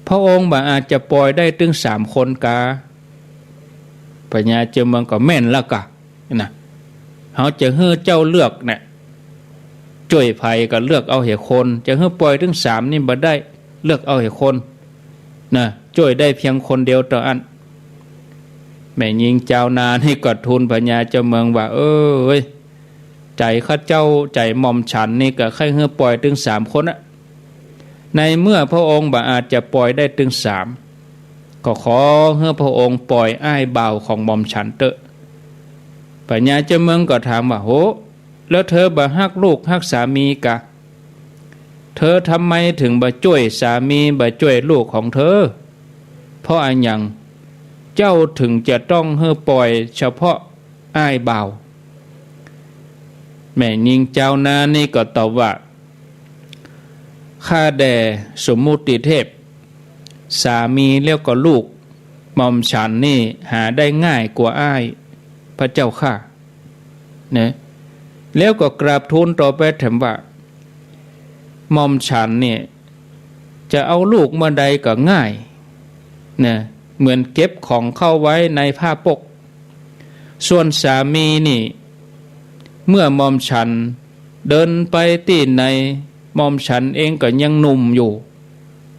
พระองค์บ่อาจจะปล่อยได้ถึง3 คนกาพญาเจ้าเมืองก็แม่นแล้วกะนะเฮาจะให้เจ้าเลือกเนี่ยช่วยภัยก็เลือกเอาเหี่ยวคนจะให้ปล่อยถึง3นี่บ่ได้เลือกเอาเหี่ยวคนนะช่วยได้เพียงคนเดียวต่ออันแม่หญิงเจ้านานี่ก็ทูลพญาเจ้าเมืองว่าใจข้าเจ้าใจหม่อมฉันนี่ก็ใครให้ปล่อยถึง3 คนอะในเมื่อพระองค์บ่อาจจะปล่อยได้ถึง3ก็ขอให้พระองค์ปล่อยอ้ายบ่าวของหม่อมฉันเตอะพญาเจ้าเมืองก็ถามว่าโหแล้วเธอบ่ฮักลูกฮักสามีกะเธอทำไมถึงบ่ช่วยสามีบ่ช่วยลูกของเธอเพราะอันยังเจ้าถึงจะต้องให้ปล่อยเฉพาะอ้ายบ่าวแม่หญิงเจ้านานี่ก็ตอบว่าข้าแด่สมมุติเทพสามีแล้วก็ลูกหม่อมฉันนี่หาได้ง่ายกว่าอ้ายพระเจ้าข้าเนี่ยแล้วก็กราบทูลต่อไปถามว่าหม่อมฉันเนี่ยจะเอาลูกเมื่อใดก็ง่ายเนี่ยเหมือนเก็บของเข้าไว้ในผ้าปกส่วนสามีนี่ เมื่อมอมฉันเดินไปที่ไหนมอมฉันเองก็ยังหนุ่มอยู่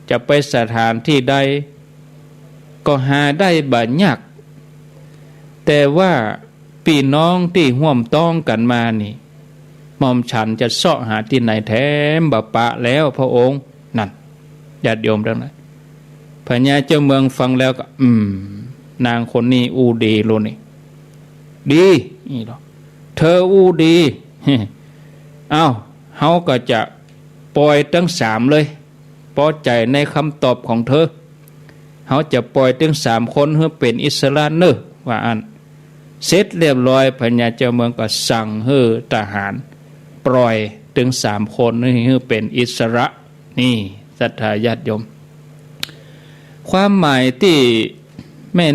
จะไปสถานที่ใดก็หาได้บ่ยากแต่ว่าพี่น้องที่ห่วมต้องกันมานี่มอมฉันจะเสาะหาที่ไหนแท้บ่ปะแล้วพระองค์นั่นญาติโยมทั้งหลายพญาเจ้าเมืองฟังแล้วก็นางคนนี้อูดีโลนี่ดีนี่หรอเธออูดีเอ้าเฮาก็จะปล่อยทั้งสามเลยพอใจในคำตอบของเธอเฮาจะปล่อยทั้งสามคนให้เป็นอิสระเนอะว่าอันเสร็จเรียบร้อยพญาเจ้าเมืองก็สั่งให้ทหารปล่อยถึงสามคนให้เป็นอิสระนี่ศรัทธาญาติโยมความหมายที่แม่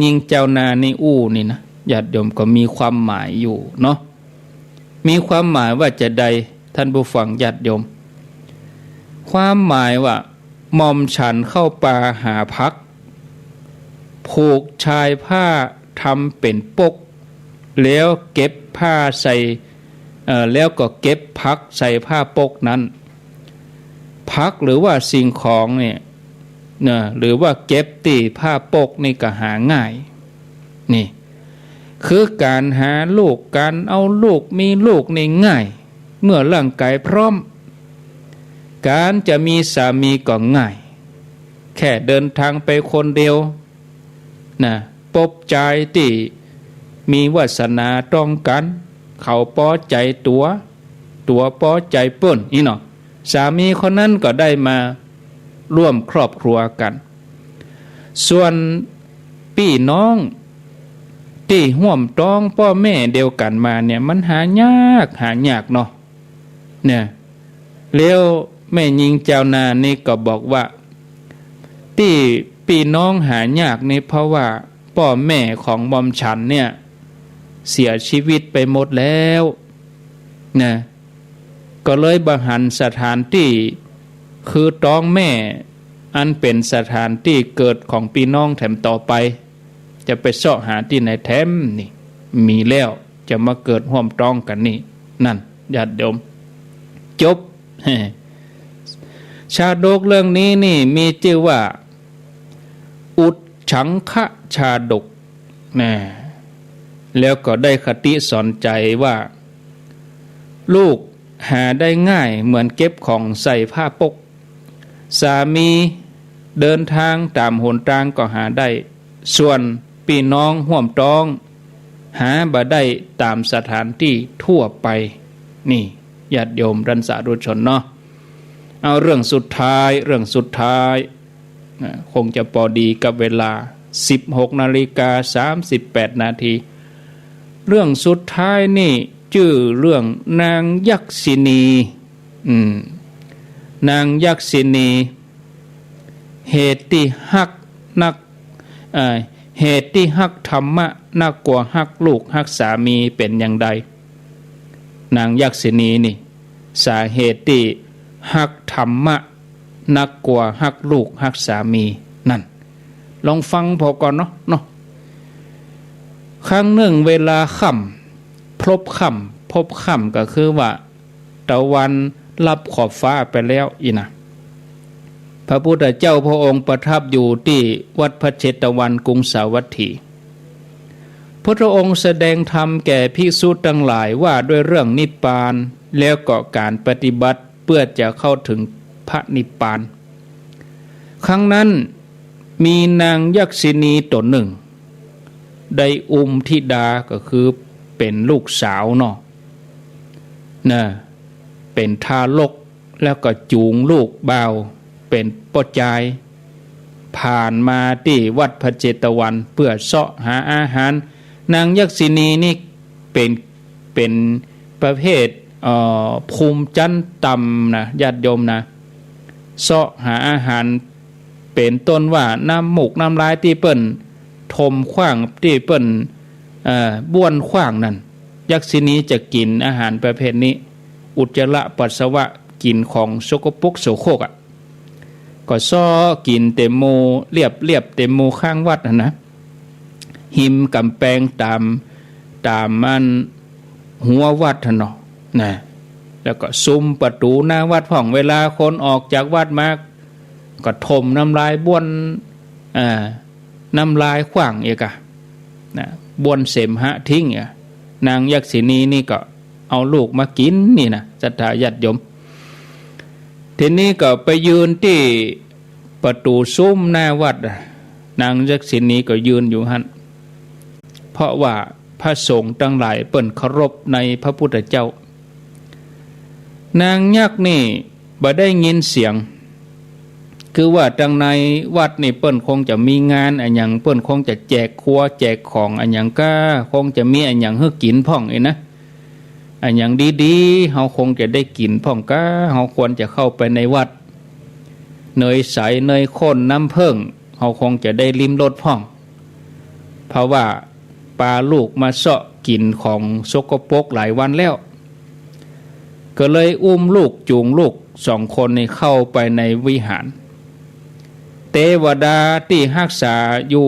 ยิงเจ้านานี่นี่นะญาติโยมก็มีความหมายอยู่เนาะมีความหมายว่าจะใดท่านผู้ฟังญาติโยมความหมายว่ามอมฉันเข้าป่าหาพักผูกชายผ้าทำเป็นปกแล้วเก็บผ้าใส่แล้วก็เก็บพักใส่ผ้าปกนั้นพักหรือว่าสิ่งของเนี่ยหรือว่าเก็บตีผ้าปกนี่ก็หาง่ายนี่คือการหาลูกการเอาลูกมีลูกนี่ง่ายเมื่อร่างกายพร้อมการจะมีสามีก็ง่ายแค่เดินทางไปคนเดียวพบใจที่มีวาสนาต้องกันเขาป้อใจตัวป้อใจเปิ้นนี่เนาะสามีคนนั้นก็ได้มาร่วมครอบครัวกันส่วนพี่น้องที่ห่วมต้องพ่อแม่เดียวกันมาเนี่ยมันหายากเนาะเนี่ยแล้วแม่ยิงเจ้านานี่ก็บอกว่าที่พี่น้องหายากนี่เพราะว่าพ่อแม่ของมอมฉันเนี่ยเสียชีวิตไปหมดแล้วนะก็เลยบังหันสถานที่คือต้องแม่อันเป็นสถานที่เกิดของพี่น้องแถมต่อไปจะไปเสาะหาที่ไหนแถมนี่มีแล้วจะมาเกิดร่วมต้องกันนี่นั่นญาติโยมจบชาดกเรื่องนี้นี่มีชื่อว่าอุดฉังคะชาดกนะแล้วก็ได้คติสอนใจว่าลูกหาได้ง่ายเหมือนเก็บของใส่ผ้าปกสามีเดินทางตามหนทางก็หาได้ส่วนพี่น้องห่วมต้องหาบ่ได้ตามสถานที่ทั่วไปนี่ญาติโยมรันสาธุชนเนาะเอาเรื่องสุดท้ายคงจะพอดีกับเวลา 16:38 นาทีเรื่องสุดท้ายนี่ชื่อเรื่องนางยักษินีนางยักษินีเหตุที่ฮักนักเหตุที่ฮักธรรมะนักกว่าฮักลูกฮักสามีเป็นอย่างใดนางยักษินีนี่สาเหตุที่ฮักธรรมะนักกว่าฮักลูกฮักสามีนั่นลองฟังพอก่อนเนาะครั้งหนึ่งเวลาค่ำพบค่ำก็คือว่าตะวันลับขอบฟ้าไปแล้วนะพระพุทธเจ้าพระองค์ประทับอยู่ที่วัดพระเชตวันกรุงสาวัตถีพระองค์แสดงธรรมแก่ภิกษุทั้งหลายว่าด้วยเรื่องนิพพานแล้วก็การปฏิบัติเพื่อจะเข้าถึงพระนิพพานครั้งนั้นมีนางยักษินีตนหนึ่งได้ธิดาก็คือเป็นลูกสาวเนาะเป็นทารกแล้วก็จูงลูกบ่าวเป็นป้อจายผ่านมาที่วัดพระเจตวันเพื่อเสาะหาอาหารนางยักษินีนี่เป็นประเภทภูมิจันทร์ต่ำนะญาติโยมนะเสาะหาอาหารเป็นต้นว่าน้ำหมูกน้ำลายที่เปิ้นทมขว้างที่เปิ้นบ้วนขว้างนั่นยักษินีจะกินอาหารประเภทนี้อุจจาระปัสสาวะกินของสกปรกโสโครกก็ซ้อกินเต็มโมเรียบเต็มโมข้างวัดนะหิมกำแพงตามมัน หัววัดท่านเนาะนะแล้วก็ซุ้มประตูหน้าวัดพ่องเวลาคนออกจากวัดมาก็ถมน้ำลายบ้วนน้ำลายขว้างอีกอะนะบ้วนเสมหะทิ้งอ่ะนางยักษินีนี่ก็เอาลูกมากินนี่นะศรัทธาญาติโยมทีนี้ก็ไปยืนที่ประตูซุ้มหน้าวัดนางยักษินีก็ยืนอยู่หันเพราะว่าพระสงฆ์ทั้งหลายเปิ้นเคารพในพระพุทธเจ้านางยักษ์นี่บ่ได้ยินเสียงคือว่าทางในวัดนี่เปิ้นคงจะมีงานอันหยังเปิ้นคงจะแจกครัวแจกของอันหยังก็คงจะมีอันหยังให้กินพ่องนะอันหยังดีๆเฮาคงจะได้กินพ่องก็เฮาควรจะเข้าไปในวัดเนยใสเนยข้นน้ำผึ้งเฮาคงจะได้ลิ้มรสพ่องเพราะว่าปลาลูกมาเสาะกินของสกปรกหลายวันแล้วก็เลยอุ้มลูกจูงลูก2 คนนี่เข้าไปในวิหารเทวดาที่รักษาอยู่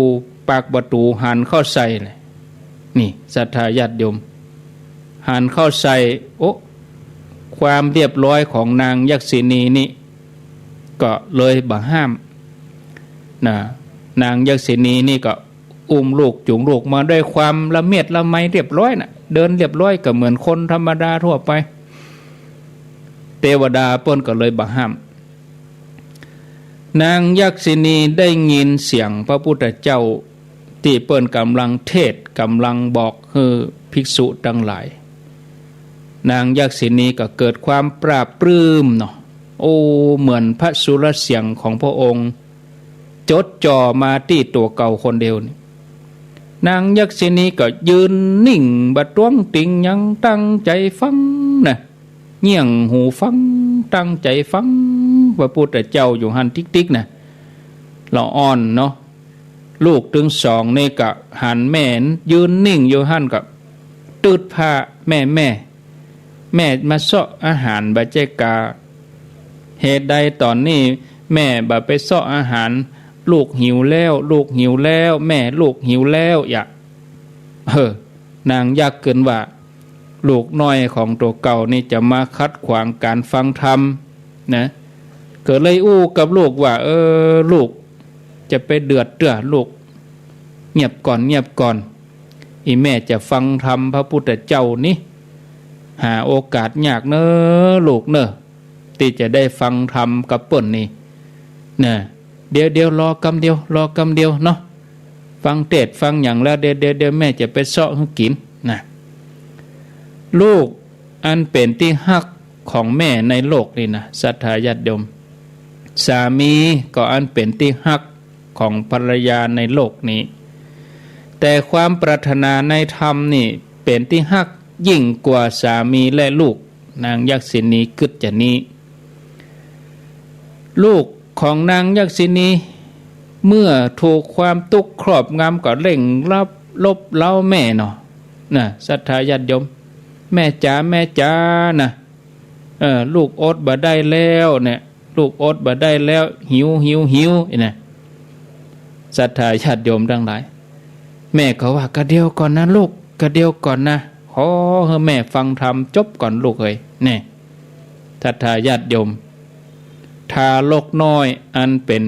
ปากประตูหันเข้าใส่เลยนี่ศรัทธาญาติโยมหันเข้าใส่โอ้ความเรียบร้อยของนางยักษินีนี่ก็เลยบ่ห้ามนะนางยักษินีนี่ก็อุ้มลูกจูงลูกมาด้วยความละเมียดละไมเรียบร้อยนะเดินเรียบร้อยก็เหมือนคนธรรมดาทั่วไปเทวดาเปิ้นก็เลยบ่ห้ามนางยักษินีได้ยินเสียงพระพุทธเจ้าที่เปิ้นกำลังเทศกำลังบอกให้ภิกษุทั้งหลายนางยักษินีก็เกิดความปราบปลื้มเนาะโอ้เหมือนพระสุรเสียงของพระองค์จดจ่อมาที่ตัวเก่าคนเดียวนางยักษินีก็ยืนนิ่งบัดต้วงติงยังตั้งใจฟังนะเงี่ยงหูฟังตั้งใจฟังพระพุทธเจ้าอยู่หันติ๊กๆนะเราอ่อนเนาะลูกถึง2นี่ก็หันแม่นยืนนิ่งอยู่หันกับตืดผ้าแม่มาเสาะอาหารบาเจกาเหตุใดตอนนี้แม่บาไปเสาะอาหารลูกหิวแล้วลูกหิวแล้วแม่ลูกหิวแล้วอย่านางยักเกินว่าลูกน้อยของตัวเก่านี่จะมาคัดขวางการฟังธรรมนะเกิดเลยอู้กับลูกว่าลูกจะไปเดือดเตื้อลูกเงียบก่อนอีแม่จะฟังธรรมพระพุทธเจ้านี่หาโอกาสยากเนอะลูกเนอะที่จะได้ฟังธรรมกับเปิ้นนี่นะเดี๋ยวรอกำเดียวเนาะฟังเทศฟังอย่างแล้วเดี๋ยวแม่จะไปเสาะให้กินนะลูกอันเป็นที่ฮักของแม่ในโลกนี่นะศรัทธาญาติโยมสามีก็อันเป็นที่ฮักของภรรยาในโลกนี้แต่ความปรารถนาในธรรมนี่เป็นที่ฮักยิ่งกว่าสามีและลูกนางยักษินีกึศจะนี้ลูกของนางยักษินีเมื่อถูกความทุกข์ครอบงำก็เร่งลบเล้าแม่เนาะนะศรัทธาญาติโยมแม่จ๋านะลูกอดบ่ได้แล้วเนี่ยลูกอดบ่ได้แล้วหิวนะศรัทธาญาติโยมทั้งหลายแม่ก็ว่ากระเดียวก่อนนะลูกกระเดียวก่อนนะขอให้แม่ฟังธรรมจบก่อนลูกเอ้ยนี่ศรัทธาญาติโยมทารกน้อยอันเป็น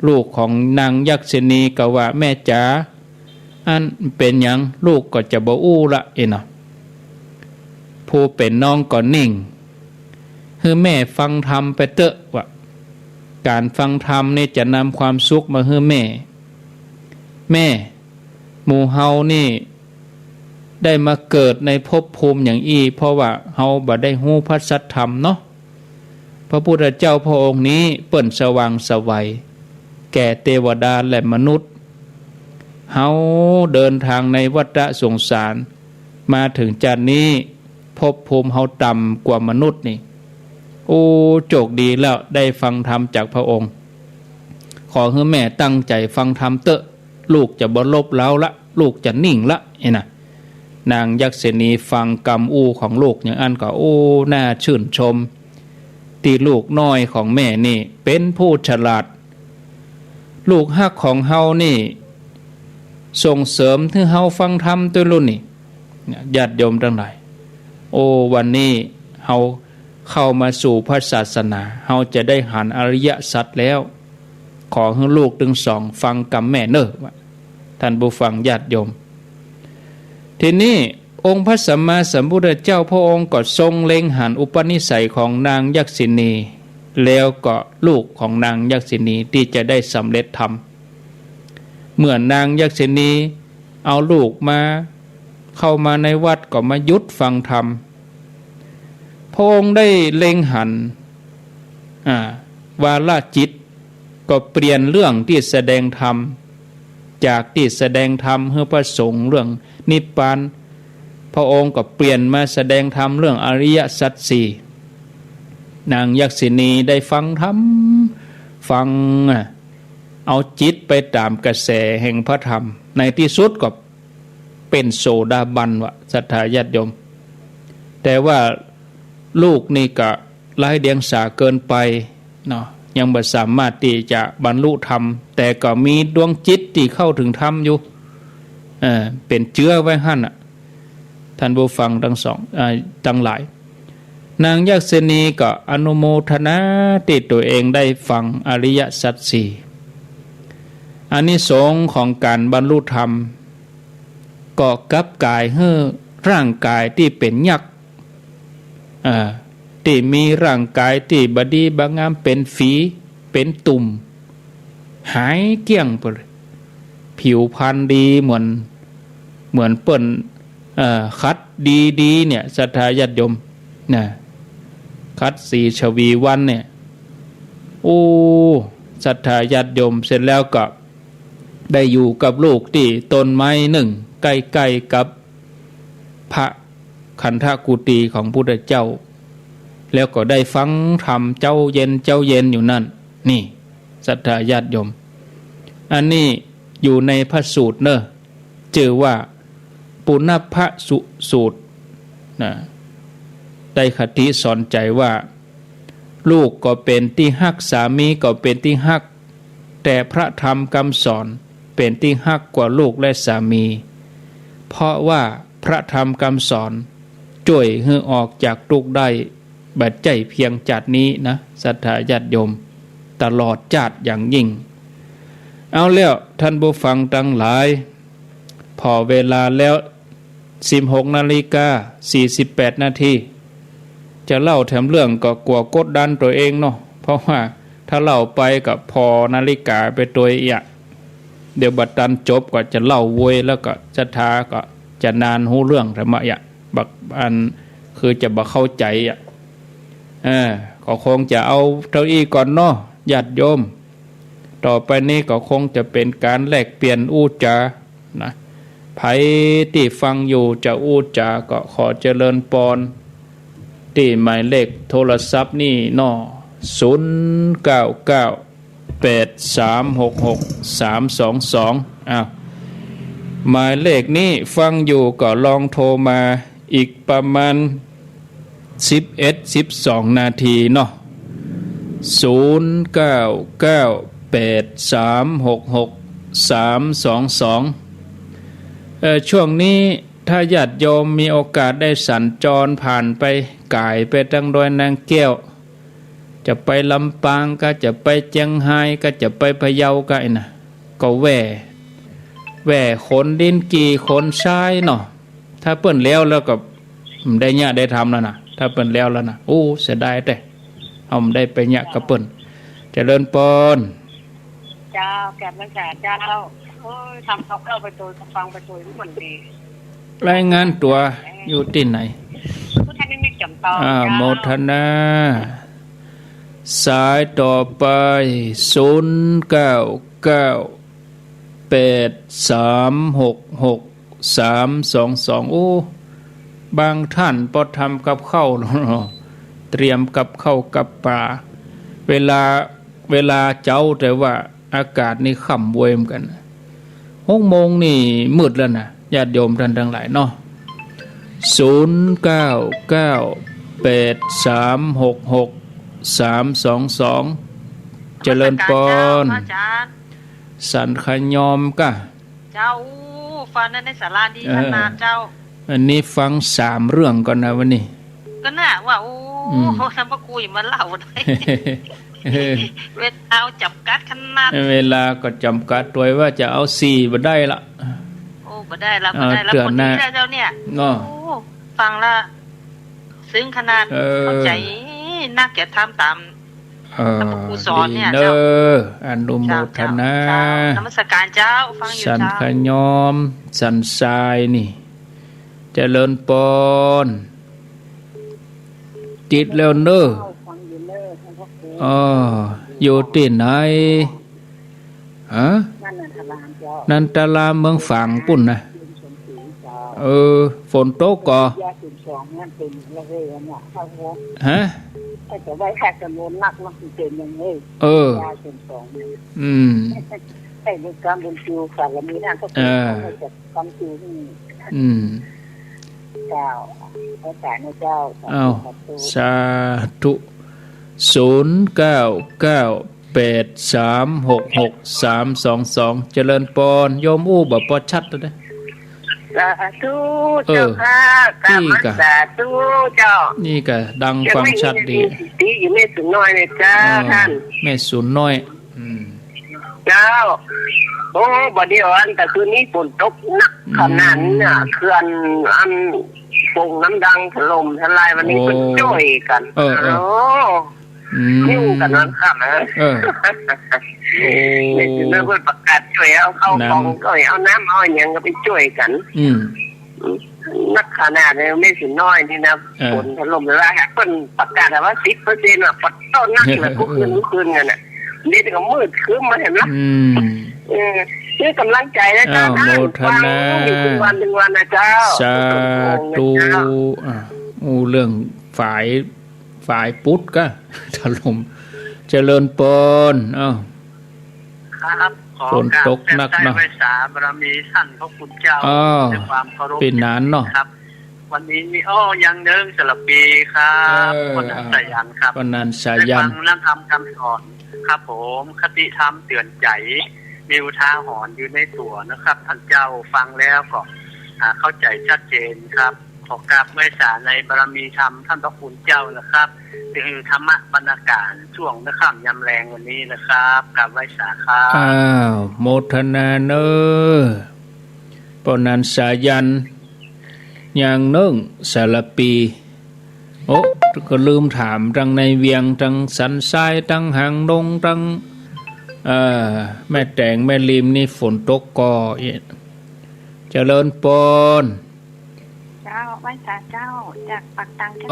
ลูกของนางยักษินีก็ว่าแม่จ๋าอันเป็นหยังลูกก็จะบ่อู้ละเนาะผู้เป็นน้องก็นิ่งให้แม่ฟังธรรมไปเถอะว่าการฟังธรรมนี่จะนำความสุขมาให้แม่หมู่เฮานี่ได้มาเกิดในภพภูมิอย่างอี้เพราะว่าเฮาบ่ได้ฮู้พระสัทธรรมเนาะพระพุทธเจ้าพระองค์นี้เปิ้นสว่างไสวัยแก่เทวดาและมนุษย์เฮาเดินทางในวัฏสงสารมาถึงจันนี้ภพภูมิเฮาต่ำกว่ามนุษย์นี่โอ้โชคดีแล้วได้ฟังธรรมจากพระองค์ขอให้แม่ตั้งใจฟังธรรมเถอะลูกจะบ่ลบเล้าละลูกจะนิ่งละนะนางยักษินีฟังกรรมอู้ของลูกอย่างอันก็โอ้น่าชื่นชมที่ลูกน้อยของแม่นี่เป็นผู้ฉลาดลูกฮักของเฮานี่ส่งเสริมให้เฮาฟังธรรมตัวรุ่นนี่ญาติโยมทั้งหลาย โอ้วันนี้เฮาเข้ามาสู่พระศาสนาเฮาจะได้หันอริยสัจแล้วขอให้ลูกทั้งสองฟังกำแม่เนอะท่านผู้ฟังญาติโยมทีนี้องค์พระสัมมาสัมพุทธเจ้าพระองค์ก็ทรงเล็งหันอุปนิสัยของนางยักษินีแล้วก็ลูกของนางยักษินีที่จะได้สำเร็จธรรมเมื่อนางยักษินีเอาลูกมาเข้ามาในวัดก็มายุดฟังธรรมพระองค์ได้เล็งหันวาลจิตก็เปลี่ยนเรื่องที่แสดงธรรมจากที่แสดงธรรมเพื่อประสงค์เรื่องนิพพานพระองค์ก็เปลี่ยนมาแสดงธรรมเรื่องอริยสัจสี่นางยักษินีได้ฟังธรรมฟังเอาจิตไปตามกระแสแห่งพระธรรมในที่สุดก็เป็นโสดาบันวะศรัทธาญาติโยมแต่ว่าลูกนี่ก็ไร้เดียงสาเกินไปเนาะยังไม่สามารถที่จะบรรลุธรรมแต่ก็มีดวงจิตที่เข้าถึงธรรมอยู่เป็นเชื้อไว้หั่นท่านผู้ฟังทั้งสองทั้งหลายนางยักษินีก็อนุโมทนาที่ตัวเองได้ฟังอริยสัจสี่อานิสงส์ของการบรรลุธรรมก็กลับกายให้ร่างกายที่เป็นยักษ์ที่มีร่างกายที่บดีบางามเป็นฝีเป็นตุ่มหายเกลี้ยงไปเลยผิวพรรณดีเหมือนเปิ้นคัดดีๆเนี่ยศรัทธาญาติโยมนะคัดสีชวีวันเนี่ยโอ้ศรัทธาญาติโยมเสร็จแล้วก็ได้อยู่กับลูกที่ต้นไม้หนึ่งใกล้ๆกับพระคันธกุฏีของพุทธเจ้าแล้วก็ได้ฟังธรรมเจ้าเย็นอยู่นั่นนี่ศรัทธาญาติโยมอันนี้อยู่ในพระสูตรเนอะชื่อว่าปุณพสูตรนะได้คติสอนใจว่าลูกก็เป็นที่ฮักสามีก็เป็นที่ฮักแต่พระธรรมคำสอนเป็นที่ฮักกว่าลูกและสามีเพราะว่าพระธรรมคำสอนช่วยให้ออกจากทุกข์ได้บัดใจเพียงจัดนี้นะศรัทธาญาติโยมตลอดจัดอย่างยิ่งเอาแล้วท่านผู้ฟังทั้งหลายพอเวลาแล้ว16:48 นาทีจะเล่าแถมเรื่องก็กลัวกดดันตัวเองเนาะเพราะว่าถ้าเล่าไปกับพอนาฬิกาไปตัวเดี๋ยวบัดตันจบก็จะเล่าวยแล้วก็จะท้าก็จะนานหูเรื่องธรรมะบักอันคือจะบ่เข้าใจก็คงจะเอาเก้าอี้ก่อนเนาะญาติโยมต่อไปนี้ก็คงจะเป็นการแลกเปลี่ยนอู้จานะไผที่ฟังอยู่จะอู้จาก็ขอเจริญพรที่หมายเลขโทรศัพท์นี่เนาะ0998366322หมายเลขนี้ฟังอยู่ก็ลองโทรมาอีกประมาณ11-12 นาทีเนาะ0998366322ช่วงนี้ถ้าญาติโยมมีโอกาสได้สัญจรผ่านไปกายไปทางดอยนางแก้วจะไปลำปางก็จะไปเชียงรายก็จะไปพะเยาก็ก็แว่ขนดินกี่ขนทรายเนาะถ้าเปิ้นแล้วก็ได้ญาติได้ทำแล้วนะถ้าเปิ้นแล้วนะโอ้เสียดายแต่เอาได้ไปญาติกับเปิ้นเจริญพรเจ้าแก่มันแก่เจ้าโอ้ยทำเขาเข้าไปตัวฟังไปตัวมันดีรายงานตัวอยู่ที่ไหนพุทธนิมิตจำตอโมทนาสายต่อไป0998366322โอ้บางท่านพอทำกับข้าวเนาะเตรียมกับข้าวกับปลาเวลาเจ้าแต่ว่าอากาศนี่ค่ำเวมกัน6 โมงนี่มืดแล้วนะญาติโยมท่านทั้งหลายเนาะ0998366322เจริญพรสันขยอมกะเจ้าฟันในศาลาดีขนาดเจ้า วันนี้ฟัง3 เรื่องก่อนนะวันนี้ ก็น่าว่าโอ้ทำพระกูอย่ามาเล่าได้เวลาเอาจับกัดขนาดเวลาก็จำกัดตัวว่าจะเอา4บ่ได้ละโอ้บ่ได้ละบ่ได้ละคนที่เจ้าเนี่ยโอ้ฟังละซึ้งขนาดเข้าใจน่าแก่ทำตามพระกูสอนเนี่ยเจ้าอนุโมทนานมัสการเจ้าฟังอยู่เจ้าสันขยอมสันทรายนี่เจริญปนติดแล้วเนอะอยู่ที่ไหนฮะนันตลาเมืองฝั่งปุ่นนะฝนตกก่อฮะแต่ไว้แค่จำนวนนักมันเป็นอย่างนี้ยาเป็น2ไอ้ในการบรรจุสารมีนั่นก็คือจะบรรจุนี่เจ้าพระแต่เจ้าสาธุ0998366322เจริญปอนโยมอู้บ่ปอชัดเด้อสาธุเจ้าค่ะสาธุเจ้านี่ก็ดังฟังชัดดีตีอยู่แม่สุนน้อยเนี่ยจ้าท่านแม่สุนน้อยเจ้าโอ้บ่เดียวอันแต่คืนนี้ฝนตกหนักขนาดนี้น่ะเขื่อนอันปงน้ำดังถล่มทลายวันนี้ก็จ่อยกันโอ้ยุ่งกันนั้นครับนะนี่คือเพื่อนประกาศช่วยเอาเข้าฟองก็เอาน้ำเอาอย่างก็ไปช่วยกันนักขนาดนี้ไม่สิน้อยนี่นะฝนถล่มแล้วเพิ่นประกาศว่า 10% ฝนต้นนักเลยทุกคืนกันน่ะนี่ก็มืดครึ้มมาเห็นมั้ยนี่กำลังใจนะเจ้าโมทนาวันถึงวันนะเจ้าสาธุเรื่องฝ่ายพุทธก็ถล่มเจริญปนครับฝนตกหนักเนาะไว้สาบารมีท่านพระคุณเจ้าด้วยความเคารพเป็นนานเนาะครับวันนี้มียังเดิงสลับปีครับวันนั้นสายันครับวันนั้นสายันฟังเรื่องธรรมคำสอนครับผมคติธรรมเตือนใจมีอุทาหรณ์อยู่ในตัวนะครับท่านเจ้าฟังแล้วก็เข้าใจชัดเจนครับขอกราบไหว้สาในบารมีธรรมท่านพระคุณเจ้านะครับถึงธรรมะบรรณาการช่วงค่ำยามแรงวันนี้นะครับกราบไหว้สาครับโมทนาเนอปนันสายันอย่างนึ่งสารปีก็ลืมถามทั้งในเวียงทั้งสันทรายทั้งหางดงทั้งแม่แต่งแม่ริมนี่ฝนตกก่อเจริญปนเจ้าไหว้สาเจ้าจากปักตังเจ้า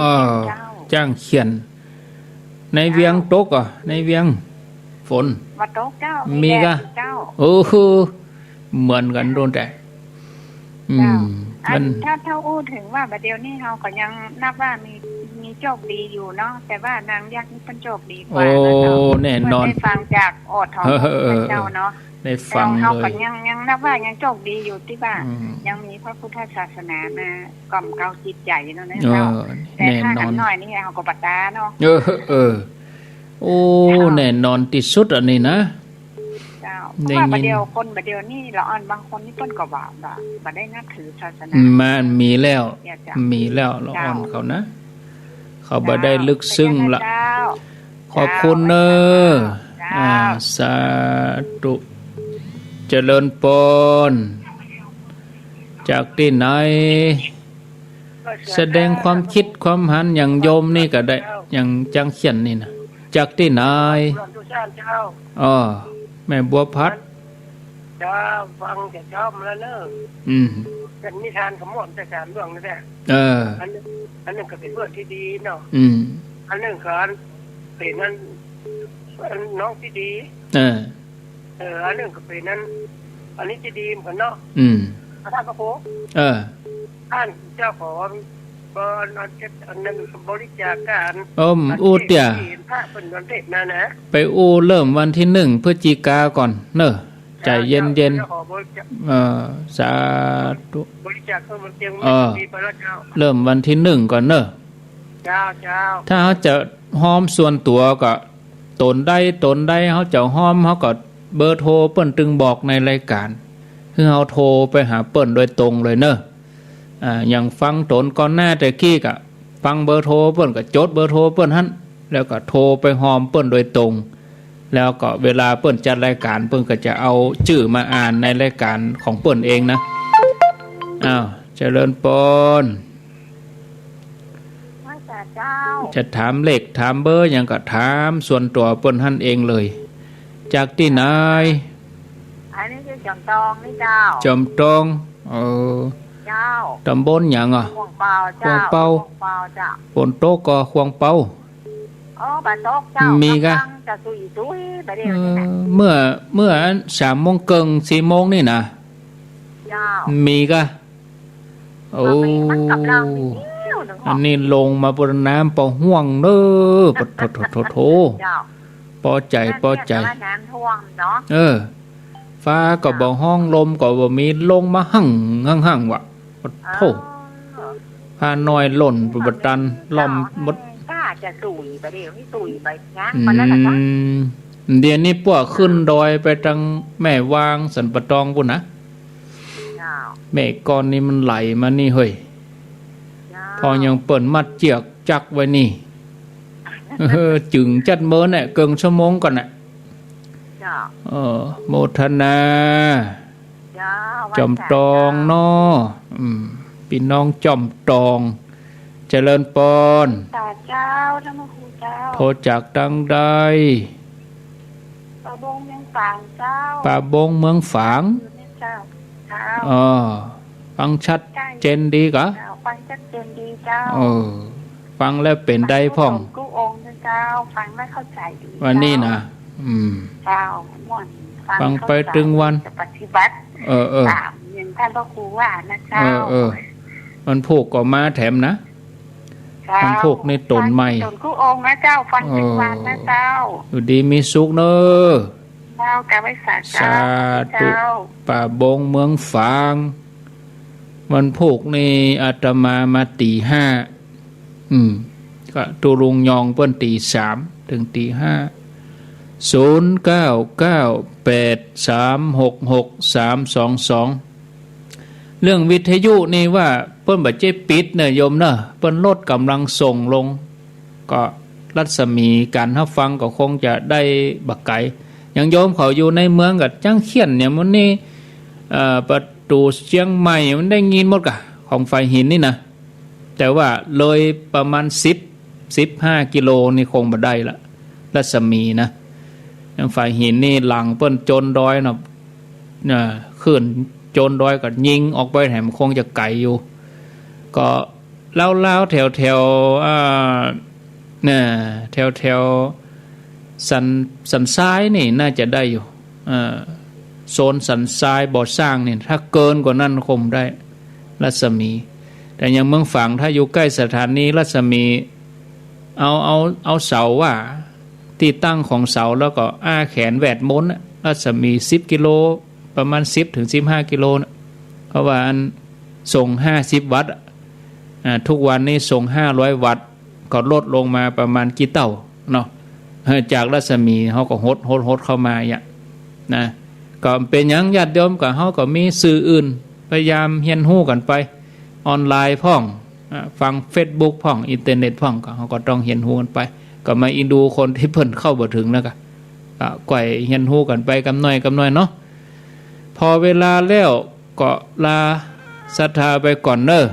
จ้างเขียนในเวียงตกในเวียงฝนมาตกเจ้ามีกะเหมือนกันโดนแต่มันถ้าอู้ถึงว่าบัดเดียวนี้เราก็ยังนับว่ามีโชคดีอยู่เนาะแต่ว่านางยักษ์นี่เป็นโชคดีกว่าแน่นอนได้ฟังจากอดทองเจ้าเนาะได้ฟังเลยเราก็ยังนับว่ายังโชคดีอยู่ที่ว่ายังมีพระพุทธศาสนามากล่อมเกลาจิตใจเนาะเจ้าแต่ถ้าหน่อยนี่เราก็ปัดตาเนาะโอ้แน่นอนที่สุดอันนี้นะเพราะว่าประเดี๋ยวคนประเดี๋ยวนี่ละอ่อนบางคนนี่เปิ้นก็ว่าบ่ได้นับถือศาสนามันมีแล้วละอ่อนเขานะเขาบ่ได้ลึกซึ้งละขอบคุณเนอสาธุเจริญปนจากที่ไหนแสดงความคิดความหันอย่างโยมนี่ก็ได้อย่างจังเขียนนี่นะจากที่ไหนแม่บัวพัดจะฟังจะชอบแล้วเนอะเป็นนิทานขมวดแต่การเรื่องนี่แหละอันนึงก็เป็นเรื่องที่ดีเนาะอันนึงก็เป็นนั้นน้องที่ดีอันนึงก็เป็นนั้นอันนี้จะดีเหมือนกันเนาะท่านพระโคท่านเจ้าของก็อันนั้นบริจาคการอู้เตี่ยพระเป็นวันเด็กนะไปอู้เริ่มวันที่1 พฤศจิกาก่อนเนอะใจเย็นสาธุบริจาคเข้ามาเตียงมีไปแล้วเจ้าเริ่มวันที่1ก่อนเนอะเจ้าถ้าเขาจะห้อมส่วนตัวก็ตนได้เขาจะห้อมเขาก็เบอร์โทรเปิ้นตึงบอกในรายการคือเขาโทรไปหาเปิ้นโดยตรงเลยเนอะ อย่างฟังตนก่อนหน้าแต่กี้ก็ฟังเบอร์โทรเปิ้นก็จดเบอร์โทรเปิ้นหั่นแล้วก็โทรไปหอมเปิ้นโดยตรงแล้วก็เวลาเปิ้นจัดรายการเปิ้นก็จะเอาชื่อมาอ่านในรายการของเปิ้นเองนะอ้าวเจริญปนจะถามเลขถามเบอร์อย่างก็ถามส่วนตัวเปิ้นหั่นเองเลยจากที่ไหนอันนี้คือจอมตองนี่เจ้าจอมตองเจ้าตำบลอย่างอ่ะควงเปาเจ้าเปาเจ้าฝนโตกก็ควงเปาบาตกเจ้ามีกะจะซุยไปเดี๋ยวนี้เมื่อ3 โมงเกิง4 โมงนี่นะเจ้ามีกะโอ้อันนี้ลงมาบนน้ำปอห่วงเด้อปะโถปอใจฟ้าก็บ่ห้องลมก็บ่มีลงมาหั่งว่ะโธ่พาน้อยหล่นบ่ตันล่อมหมดถ้าจะตุยไปเดี๋ยวนี้ตุยไปงานมันแล้วล่ะเดี๋ยวนี้พวกขึ้นดอยไปทางแม่วางสันปะตองพุ่นนะแม่ก่อนนี่มันไหลมานี่เฮ้ยพอยังเปิ่นมัดเจียกจักไว้นี่จึงจัดเมินเนี่ยเกินชั่วโมงก่อนน่ะโมทนาจอมตองเนาะพี่น้องจอมตองเจริญปนเจ้าท่านพระครูเจ้าโทรจากดังใดป่าบงเมืองฝางเจ้าป่าบงเมืองฝางฟังชัดเจนดีกะฟังชัดเจนดีเจ้าฟังแล้วเป็นได้พ่องกู้องค์เจ้าฟังไม่เข้าใจดีวันนี้นะเจ้าฟังไปถึงวันปฏิบัติตามอย่างท่านพระครูว่านะเจ้ามันผูกก็มาแถมนะมันผูกในตนใหม่ตนกู้องค์นะเจ้าฟังถึงวันนะเจ้าอยู่ดีมีสุขเนอะเจ้าแกไว้สาธุป่าบงเมืองฝางมันผูกนี่อาตมามาตี 5ก็ตุลุงยองเปิ้นตี 3ถึงตี 5 0998366322เรื่องวิทยุนี่ว่าเปิ้นบ่เจ็ปิดเนอะโยมเนอะเปิ้นลดกำลังส่งลงก็รัศมีการรับฟังก็คงจะได้บักไกอย่างโยมเขาอยู่ในเมืองก็จังเขียนเนี่ยมันนี่ประตูเชียงใหม่มันได้ยินหมดกะของไฟหินนี่นะแต่ว่าเลยประมาณ10-15 กิโลนี่คงบ่ได้ละรัศมีนะอย่างไฟหินนี่หลังเปิ้นโจนดอยเนาะขึ้นโจนดอยก็ยิงออกไปแถมคงจะไกลอยู่ก็เล่าแถวเนี่ยแถวสันทรายนี่น่าจะได้อยู่โซนสันทรายบ่อสร้างนี่ถ้าเกินกว่านั้นคงได้รัศมีแต่ยังเมืองฝางถ้าอยู่ใกล้สถานีรัศมีเอาเสาว่าที่ตั้งของเสาแล้วก็อ้าแขนแหวดม้นรัศมี10 กิโลประมาณ10-15 กิโลนะเพราะว่าอันส่ง50 วัตต์ทุกวันนี้ส่ง500 วัตต์ก็ลดลงมาประมาณกี่เท่าเนาะจากรัศมีเขาก็หดเข้ามาอย่างนะก็เป็นอย่างญาติโยมกับเขาก็มีสื่ออื่นพยายามเรียนรู้กันไปออนไลน์พ่องฟัง Facebook พ่องอินเทอร์เน็ตพ่องก็เขาก็ต้องเรียนรู้กันไปก็มาอินดูคนที่เพิ่นเข้าบ่ถึงแล้วก็ก่อยเรียนรู้กันไปกำน้อยเนาะพอเวลาแล้วก็ลาศรัทธาไปก่อนเด้อ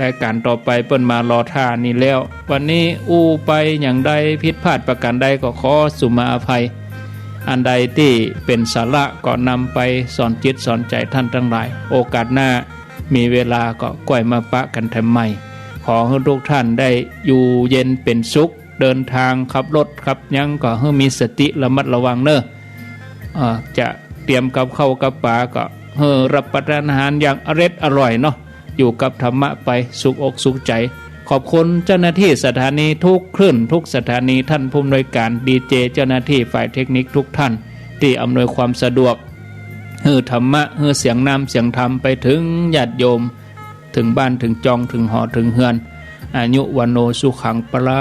รายการต่อไปเปิ้นมารอท่านี่แล้ววันนี้อู้ไปอย่างใดผิดพลาดประการใดก็ขอสุมาอภัยอันใดที่เป็นสาระก็นำไปสอนจิตสอนใจท่านทั้งหลายโอกาสหน้ามีเวลาก็ก่อยมาปะกันทำใหม่ขอให้ทุกท่านได้อยู่เย็นเป็นสุขเดินทางขับรถขับยังก็ให้มีสติระมัดระวังเนอะจะเตรียมกับข้าวกับปลาก็ให้รับประทานอาหารอย่างอร่อยเนาะอยู่กับธรรมะไปสุขอกสุขใจขอบคุณเจ้าหน้าที่สถานีทุกคลื่นทุกสถานีท่านผู้อำนวยการดีเจเจ้าหน้าที่ฝ่ายเทคนิคทุกท่านที่อำนวยความสะดวกให้ธรรมะให้เสียงนามเสียงธรรมไปถึงญาติโยมถึงบ้านถึงจองถึงหอถึงเฮือนอายุวันโนสุขังปะละ